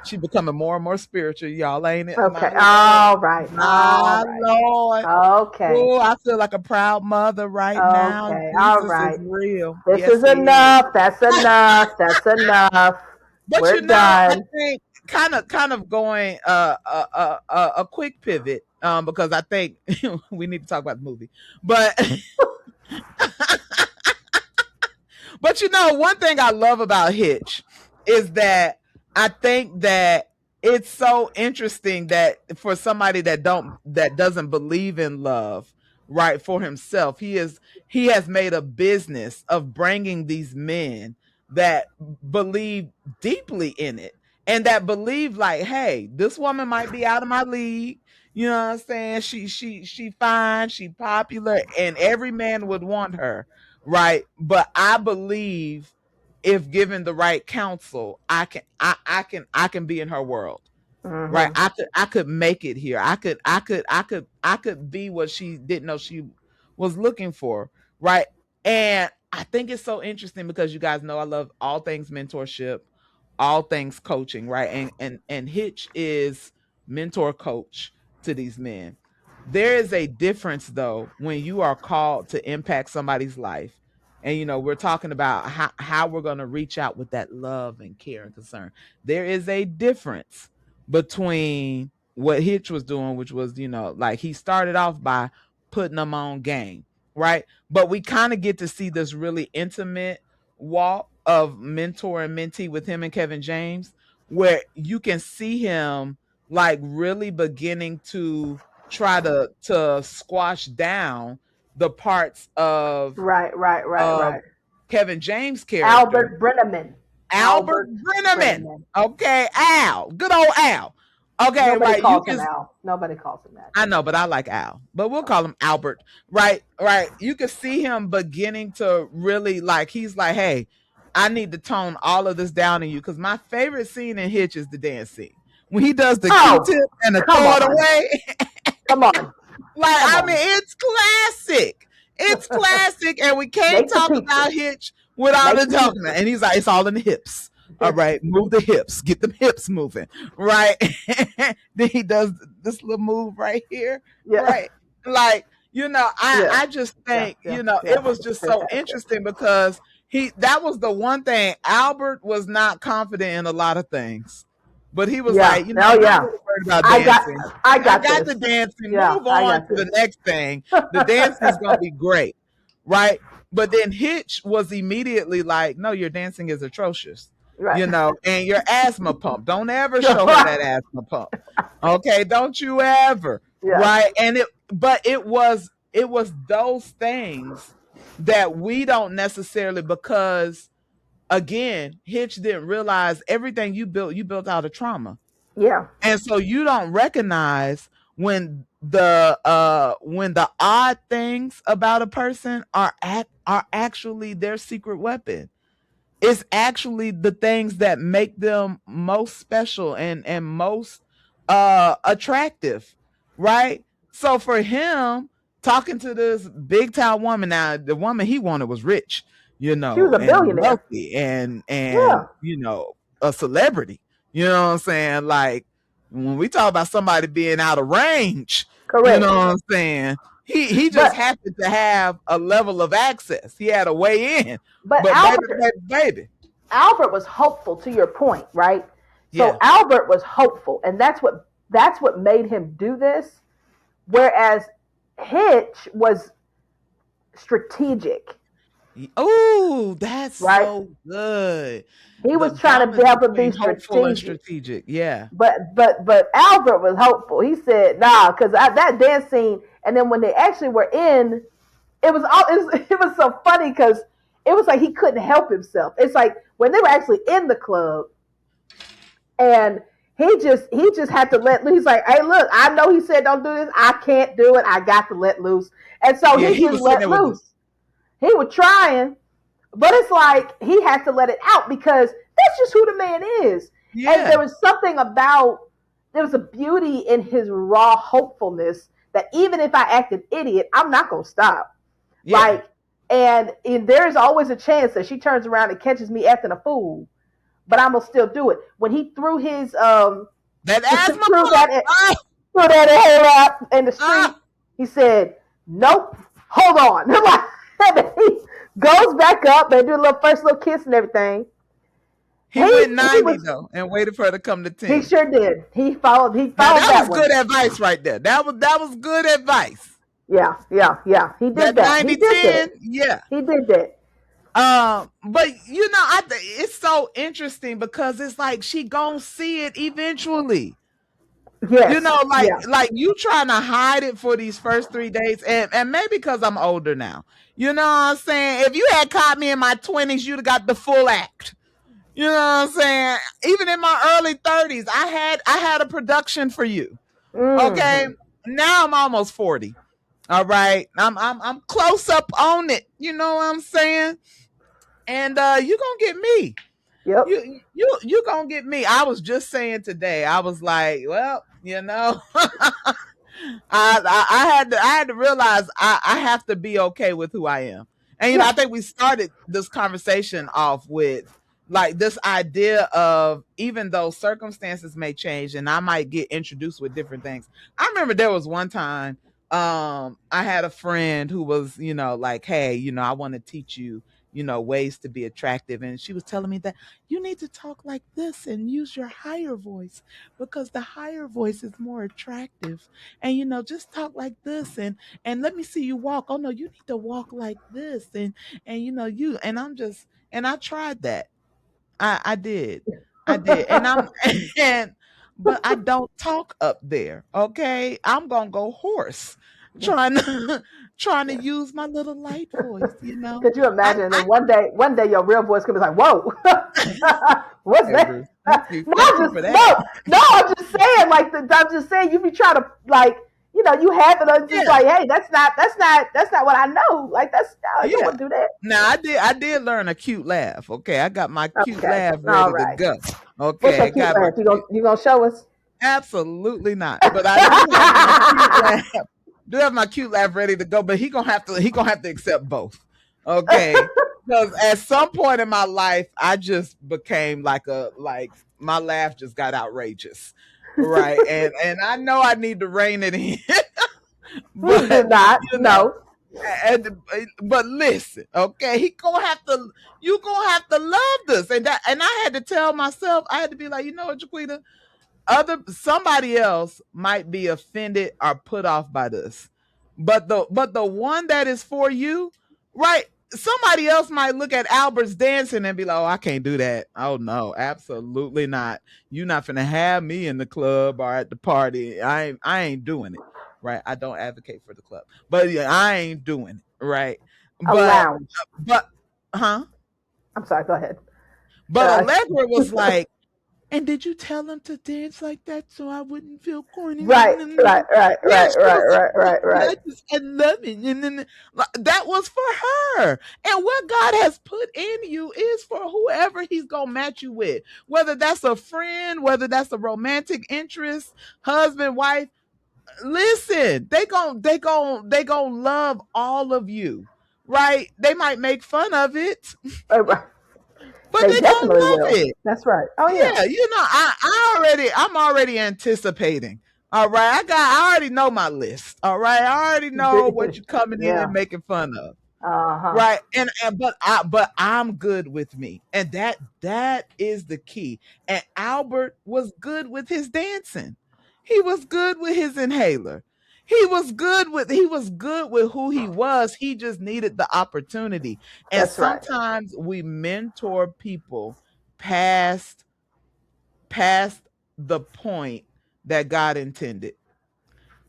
she becoming more and more spiritual, y'all, ain't it? My Okay. Lord. All right. All My right. Lord. Okay. Oh, I feel like a proud mother right now. Okay. All Jesus is right. real. This Yes, is he is. enough. That's enough. That's enough. But We're I done. think kind of going a quick pivot because I think we need to talk about the movie. But But one thing I love about Hitch is that I think that it's so interesting that for somebody that doesn't believe in love, right, for himself, he has made a business of bringing these men that believe deeply in it and that believe like, hey, this woman might be out of my league. You know what I'm saying? She fine, she popular, and every man would want her, right? But I believe if given the right counsel, I can be in her world, right? Mm-hmm. I could make it here. I could be what she didn't know she was looking for, right? And I think it's so interesting because you guys know I love all things mentorship, all things coaching, right? And Hitch is mentor coach to these men. There is a difference though when you are called to impact somebody's life. And we're talking about how we're going to reach out with that love and care and concern. There is a difference between what Hitch was doing, which was, like he started off by putting them on game, right? But we kind of get to see this really intimate walk of mentor and mentee with him and Kevin James, where you can see him like really beginning to try to squash down the parts of Right. Right. Right. of Right. Kevin James' character, Albert Brenneman. Albert Albert Brenneman. Brenneman. Okay, Al. Good old Al. Okay, Nobody right. You calls him can Al. Nobody calls him that. I know, but I like Al. But we'll call him Albert. Right, right. You can see him beginning to really like he's like, hey, I need to tone all of this down in you. Because my favorite scene in Hitch is the dance scene. When he does the Q Oh, tip and the come throw it on. away. Come on. Like, Come I mean, on. it's classic. It's classic, and we can't Make the talk pizza. about Hitch without Make it the talking. pizza. And he's like, it's all in the hips. All right, move the hips, get them hips moving, right? Then he does this little move right here, Yeah. right? Like, Yeah. I just Yeah. think, Yeah. it Yeah. was It's just so fantastic. interesting because that was the one thing. Albert was not confident in a lot of things, but he was Yeah. like, Oh I'm not yeah. really worried about I got. dancing. I I got got this. the dancing. Yeah. Move I on got to this. the next thing. The dancing is gonna be great, right? But then Hitch was immediately like, "No, your dancing is atrocious, Right. and your asthma pump. Don't ever show her that asthma pump, okay? Don't you ever, Yeah. right?" But it was those things that we don't necessarily because again, Hitch didn't realize everything you built out of trauma. Yeah. And so you don't recognize when the odd things about a person are actually their secret weapon. It's actually the things that make them most special and most attractive, right? So for him talking to this big time woman, now the woman he wanted was rich, She was a and billionaire. wealthy and Yeah. a celebrity. You know what I'm saying? Like when we talk about somebody being out of range, you know Correct. what I'm saying? He just But happened to have a level of access. He had a way in. but But baby, Albert baby, baby. Albert was hopeful to your point, right? So Yeah. Albert was hopeful, and that's what made him do this. Whereas Hitch was strategic, Oh, that's right? so good. He The was trying to balance be able to be between hopeful and strategic. strategic. Yeah. But Albert was hopeful. He said, "Nah," because that dance scene, and then when they actually were in it was so funny because it was like he couldn't help himself. It's like when they were actually in the club, and he just had to let loose. He's like, hey, look, I know he said don't do this. I can't do it. I got to let loose. And so Yeah, he he just was sitting let there with the loose. He was trying, but it's like he had to let it out because that's just who the man is. And yeah, there was a beauty in his raw hopefulness that even if I act an idiot, I'm not gonna stop. yeah. Like, and there's always a chance that she turns around and catches me acting a fool, but I'm gonna still do it. When he threw his That threw asthma pump. that threw that hair up in the street, Ah. he said, "Nope, hold on." And he goes back up and do a little first little kiss and everything. He went He 90 was though and waited for her to come to he 10. sure did. He Now followed that that was one. good advice right there. That was good advice. Yeah, yeah, yeah. He did That that. He did that. 90-10, yeah. He did that. But it's so interesting because it's like she gonna see it eventually. Yes. Like Yeah. you trying to hide it for these first 3 days, and maybe because I'm older now. You know what I'm saying? If you had caught me in my 20s, you'd have got the full act. You know what I'm saying? Even in my early 30s, I had a production for you. Okay. Hmm. Now I'm almost 40. All right. I'm close up on it. You know what I'm saying? And you gonna get me. Yep. You gonna get me. I was just saying today, I was like, well, I had to realize I have to be okay with who I am. And I Yeah. think we started this conversation off with like this idea of even though circumstances may change and I might get introduced with different things. I remember there was one time I had a friend who was, like, hey, I want to teach you, ways to be attractive. And she was telling me that you need to talk like this and use your higher voice because the higher voice is more attractive, and just talk like this, and let me see you walk. Oh no, you need to walk like this, and you and I'm just and I tried that. I did. I did. And I'm and but I don't talk up there. Okay. I'm gonna go hoarse. Trying to trying to use my little light voice, Could you I imagine? I And one day your real voice could be like, "Whoa, what's Hey that?" Bruce, thank you. No, Thank you for that. no. I'm just saying. I'm just saying. You be trying to you have it. Just Yeah. like, hey, that's not what I know. Like no, you don't Yeah. want to do that. Now I did learn a cute laugh. Okay. I got my cute Okay, laugh all ready to right. go. What's Okay. your I cute got my laugh? You cute. gonna show us? Absolutely not. But I do have my cute laugh. Do have my cute laugh ready to go, but he gonna have to accept both. Okay. Because at some point in my life, I just became like my laugh just got outrageous. Right. And I know I need to rein it in. Please do But not. you know, No. but listen, okay, he gonna have to you gonna have to love this. And I had to tell myself, I had to be like, you know what, Jaquita, somebody else might be offended or put off by this, but the one that is for you, right? Somebody else might look at Albert's dancing and be like, oh, I can't do that. Oh no, absolutely not. You're not gonna have me in the club or at the party. I ain't doing it. Right. I don't advocate for the club, but yeah, I ain't doing it. Right. A but lounge. but huh I'm sorry. Go ahead. but Uh, Allegra was like, and did you tell him to dance like that so I wouldn't feel corny? right. Right. Right. Yeah, Right. she was Right. like, Right. "No, Right. but Right. I love it." And then like, that was for her. And what God has put in you is for whoever he's gonna match you with. Whether that's a friend, whether that's a romantic interest, husband, wife. Listen, they gon' love all of you. Right? They might make fun of it, Right. but They they gonna definitely love will. it. That's right. Oh yeah. Yeah, I'm already anticipating. All right, I already know my list. All right, I already know what you're coming in Yeah. and making fun of. Uh huh. Right, and but I'm good with me, and that is the key. And Albert was good with his dancing. He was good with his inhaler. He was good with who he was. He just needed the opportunity. And That's right. sometimes we mentor people past past the point that God intended.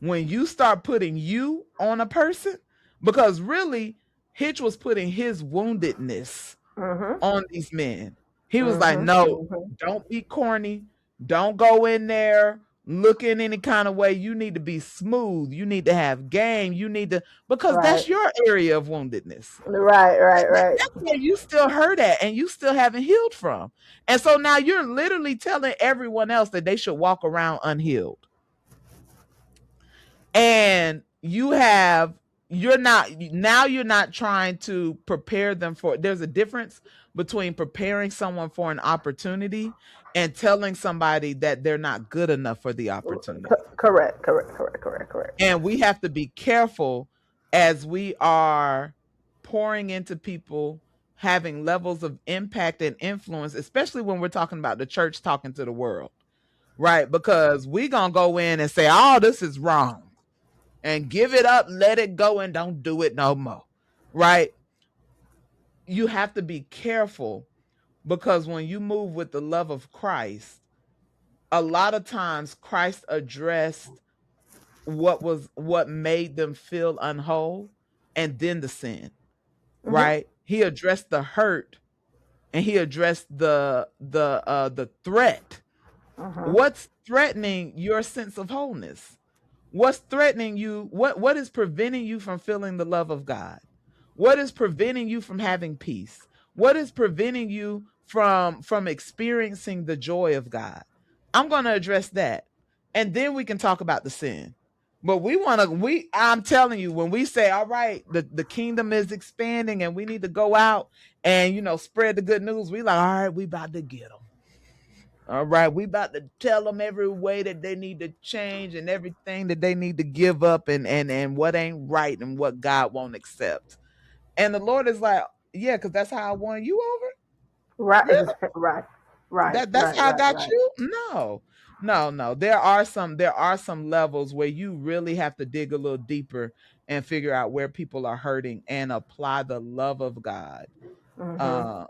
When you start putting you on a person, because really Hitch was putting his woundedness Mhm. on these men. He was like, Mhm. no, Mhm. don't be corny. Don't go in there looking any kind of way. You need to be smooth. You need to have game. You need to, because Right. that's your area of woundedness. Right. Right. Right. That's where you still hurt at and you still haven't healed from. And so now you're literally telling everyone else that they should walk around unhealed. And you're not trying to prepare them for, there's a difference between preparing someone for an opportunity and telling somebody that they're not good enough for the opportunity. Correct. Correct. Correct. Correct. Correct. And we have to be careful as we are pouring into people, having levels of impact and influence, especially when we're talking about the church talking to the world, right? Because we gonna go in and say, oh, this is wrong, and give it up, let it go, and don't do it no more, right? You have to be careful, because when you move with the love of Christ, a lot of times Christ addressed what made them feel unwhole, and then the sin, Mhm. right? He addressed the hurt, and he addressed the threat. Mhm. What's threatening your sense of wholeness? What's threatening you? What is preventing you from feeling the love of God? What is preventing you from having peace? What is preventing you from experiencing the joy of God? I'm going to address that. And then we can talk about the sin. But I'm telling you, when we say, all right, the kingdom is expanding and we need to go out and spread the good news, we like, all right, we about to get them. All right, we about to tell them every way that they need to change and everything that they need to give up, and what ain't right and what God won't accept. And the Lord is like, yeah, because that's how I won you over. Right. Really? Right. Right. That's Right. how I Right. got Right. you? No. No, no. There are some levels where you really have to dig a little deeper and figure out where people are hurting and apply the love of God. Mhm. Uh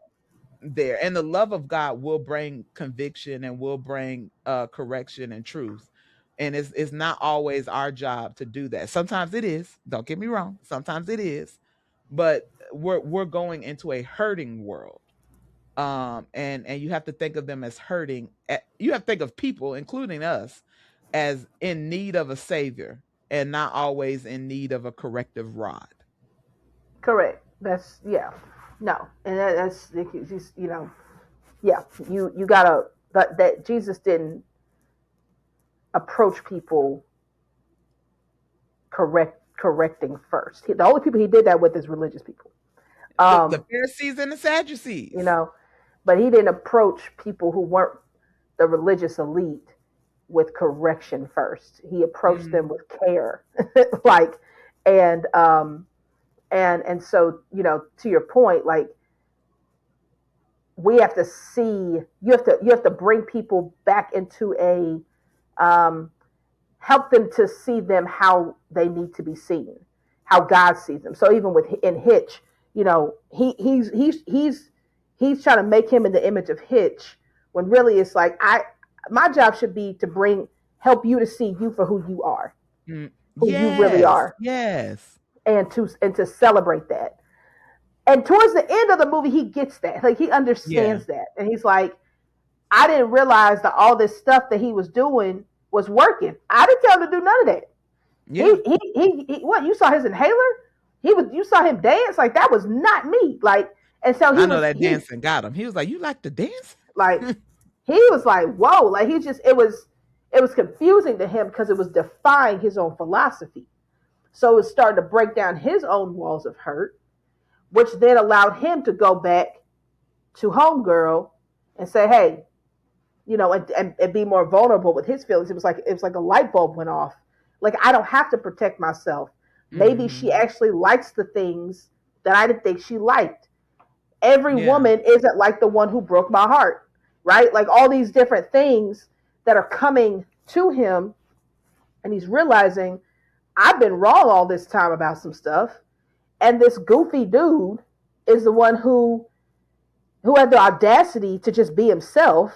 there, and the love of God will bring conviction and will bring correction and truth, and it's not always our job to do that. Sometimes it is, don't get me wrong, sometimes it is, but we're going into a hurting world, and you have to think of them as hurting. You have to think of people, including us, as in need of a savior and not always in need of a corrective rod. Correct. That's yeah. No, and that's just yeah. You gotta that Jesus didn't approach people correcting first. The only people he did that with is religious people. The Um, Pharisees and the you Sadducees. know, but he didn't approach people who weren't the religious elite with correction first. He approached them Mm, with care, like, and and so to your point, like we have to see you have to bring people back into a help them to see them how they need to be seen, how God sees them. So even with in Hitch, he's trying to make him in the image of Hitch when really it's like my job should be to help you to see you for who you are, mm. who you really Yes, are, yes. and to celebrate that. And towards the end of the movie, he gets that, like he Yeah, understands that, and he's like, I didn't realize that all this stuff that he was doing was working. I didn't tell him to do none of that. yeah. What, you saw his inhaler? You saw him dance? Like that was not me. Like, and so I know that dancing got him. He was like, "You like to dance?" like he was like, whoa, like it was confusing to him because it was defying his own philosophy. So it started to break down his own walls of hurt, which then allowed him to go back to homegirl and say, hey, and be more vulnerable with his feelings. It was like a light bulb went off. Like I don't have to protect myself. Maybe she Mhm. actually likes the things that I didn't think she liked. Every Yeah. woman isn't like the one who broke my heart, right? Like all these different things that are coming to him, and he's realizing I've been wrong all this time about some stuff, and this goofy dude is the one who had the audacity to just be himself,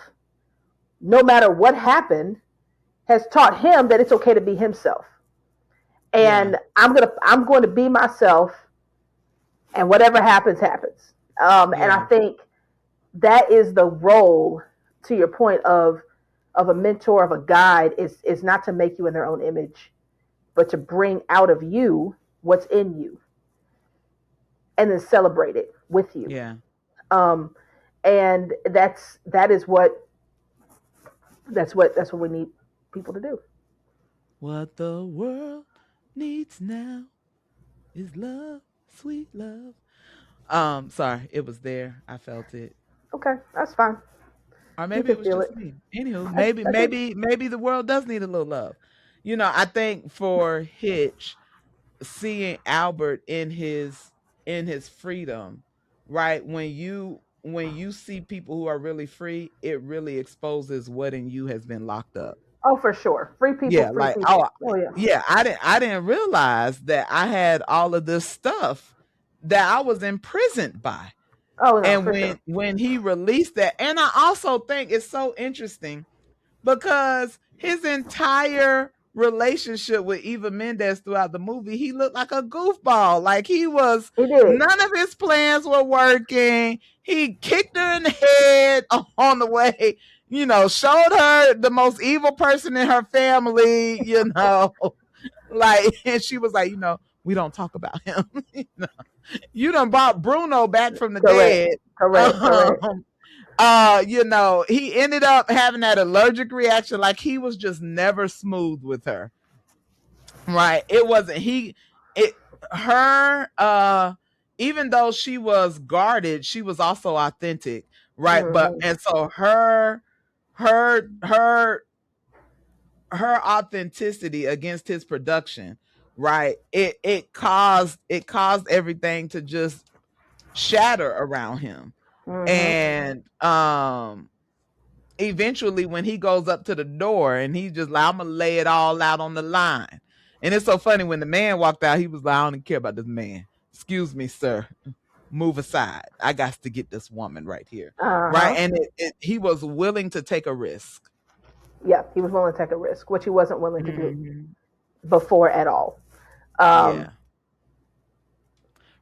no matter what happened, has taught him that it's okay to be himself. Yeah. and I'm going to be myself, and whatever happens, happens. And I Yeah. think that is the role, to your point of a mentor, of a guide, is not to make you in their own image, but to bring out of you what's in you, and then celebrate it with you. Yeah. Um, and that's what we need people to do. What the world needs now is love, sweet love. Sorry, it was there. I felt it. Okay, that's fine. Or You maybe can it was feel just it. me. Anywho, I, maybe, I think. maybe, maybe the world does need a little love. I think for Hitch, seeing Albert in his freedom, right? When you see people who are really free, it really exposes what in you has been locked up. Oh, for sure. Free people, Yeah, free like, people. oh, Oh yeah. yeah, I didn't realize that I had all of this stuff that I was imprisoned by. Oh no, And for sure. when he released that, and I also think it's so interesting because his entire relationship with Eva Mendes throughout the movie, he looked like a goofball. Like, He did. none of his plans were working. He kicked her in the head on the way, showed her the most evil person in her family, like, and she was like, we don't talk about him. You done brought Bruno back from the Correct. dead. Correct. Correct. Um, he ended up having that allergic reaction. Like, he was just never smooth with her. Right. It wasn't it her even though she was guarded, she was also authentic. Right. But Hmm. and so her her her authenticity against his production, right? It caused everything to just shatter around him. Hmm. And eventually when he goes up to the door and he just like, I'm gonna lay it all out on the line. And it's so funny, when the man walked out, he was like, I don't even care about this man. Excuse me, sir. Move aside. I got to get this woman right here. Uh Right. huh. And he was willing to take a risk. Yeah, he was willing to take a risk, which he wasn't willing to do Hmm. before at all. Um, Yeah.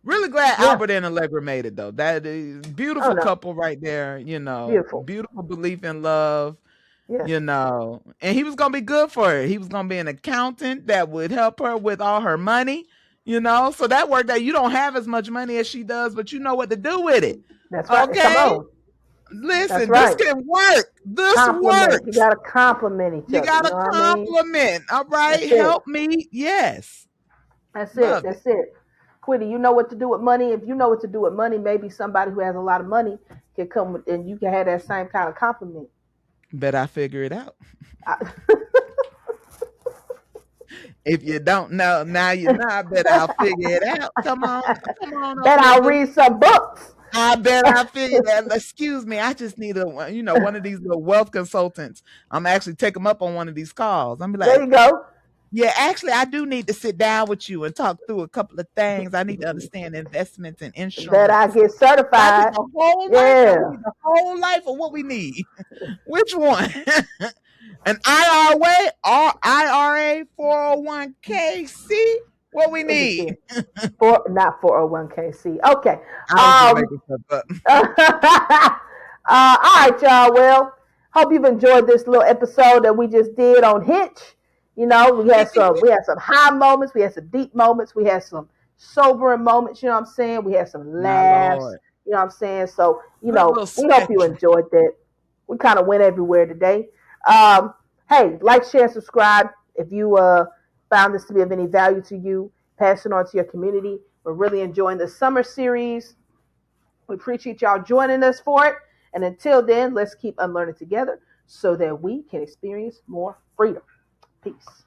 Really glad yeah. Albert and Allegra made it, though. That is Oh beautiful no, couple right there. beautiful. Beautiful belief in love. Yes, And he was gonna be good for her. He was gonna be an accountant that would help her with all her money. So that worked out. You don't have as much money as she does, but you know what to do with it. that's right. Come Okay, on, that's listen, this right. can work. This Compliment. You works. gotta compliment each You other. You gotta know what I mean? compliment. All right, That's it. help me. Yes, That's it. love it. That's it. Quitty, you know what to do with money. If you know what to do with money, maybe somebody who has a lot of money can come with, and you can have that same kind of compliment. Bet I figure it out. I, If you don't know, now you know. I bet I'll figure it out. Come on Bet over here, I'll boo. read some books. I bet I figured that. Excuse me, I just need one of these little wealth consultants. I'm actually take them up on one of these calls. I'm be There like, you go. yeah, actually, I do need to sit down with you and talk through a couple of things. I need to understand investments and Bet I insurance. get I need certified. the whole life. No, we Yeah, need the whole life of what we need. Which one? An IRA, IRA, 401k. See what we look at need. you. For not 401k. Okay. I was just Um. making stuff up. All right, y'all. Well, hope you've enjoyed this little episode that we just did on Hitch. We had some high moments, we had some deep moments, we had some sobering moments. You know what I'm saying? We had some My laughs. lord. You know what I'm saying? So Good little we hope you spectrum. enjoyed that. We kind of went everywhere today. Um, hey, like, share, and subscribe if you found this to be of any value to you. Pass it on to your community. We're really enjoying the summer series. We appreciate y'all joining us for it. And until then, let's keep unlearning together so that we can experience more freedom. Peace.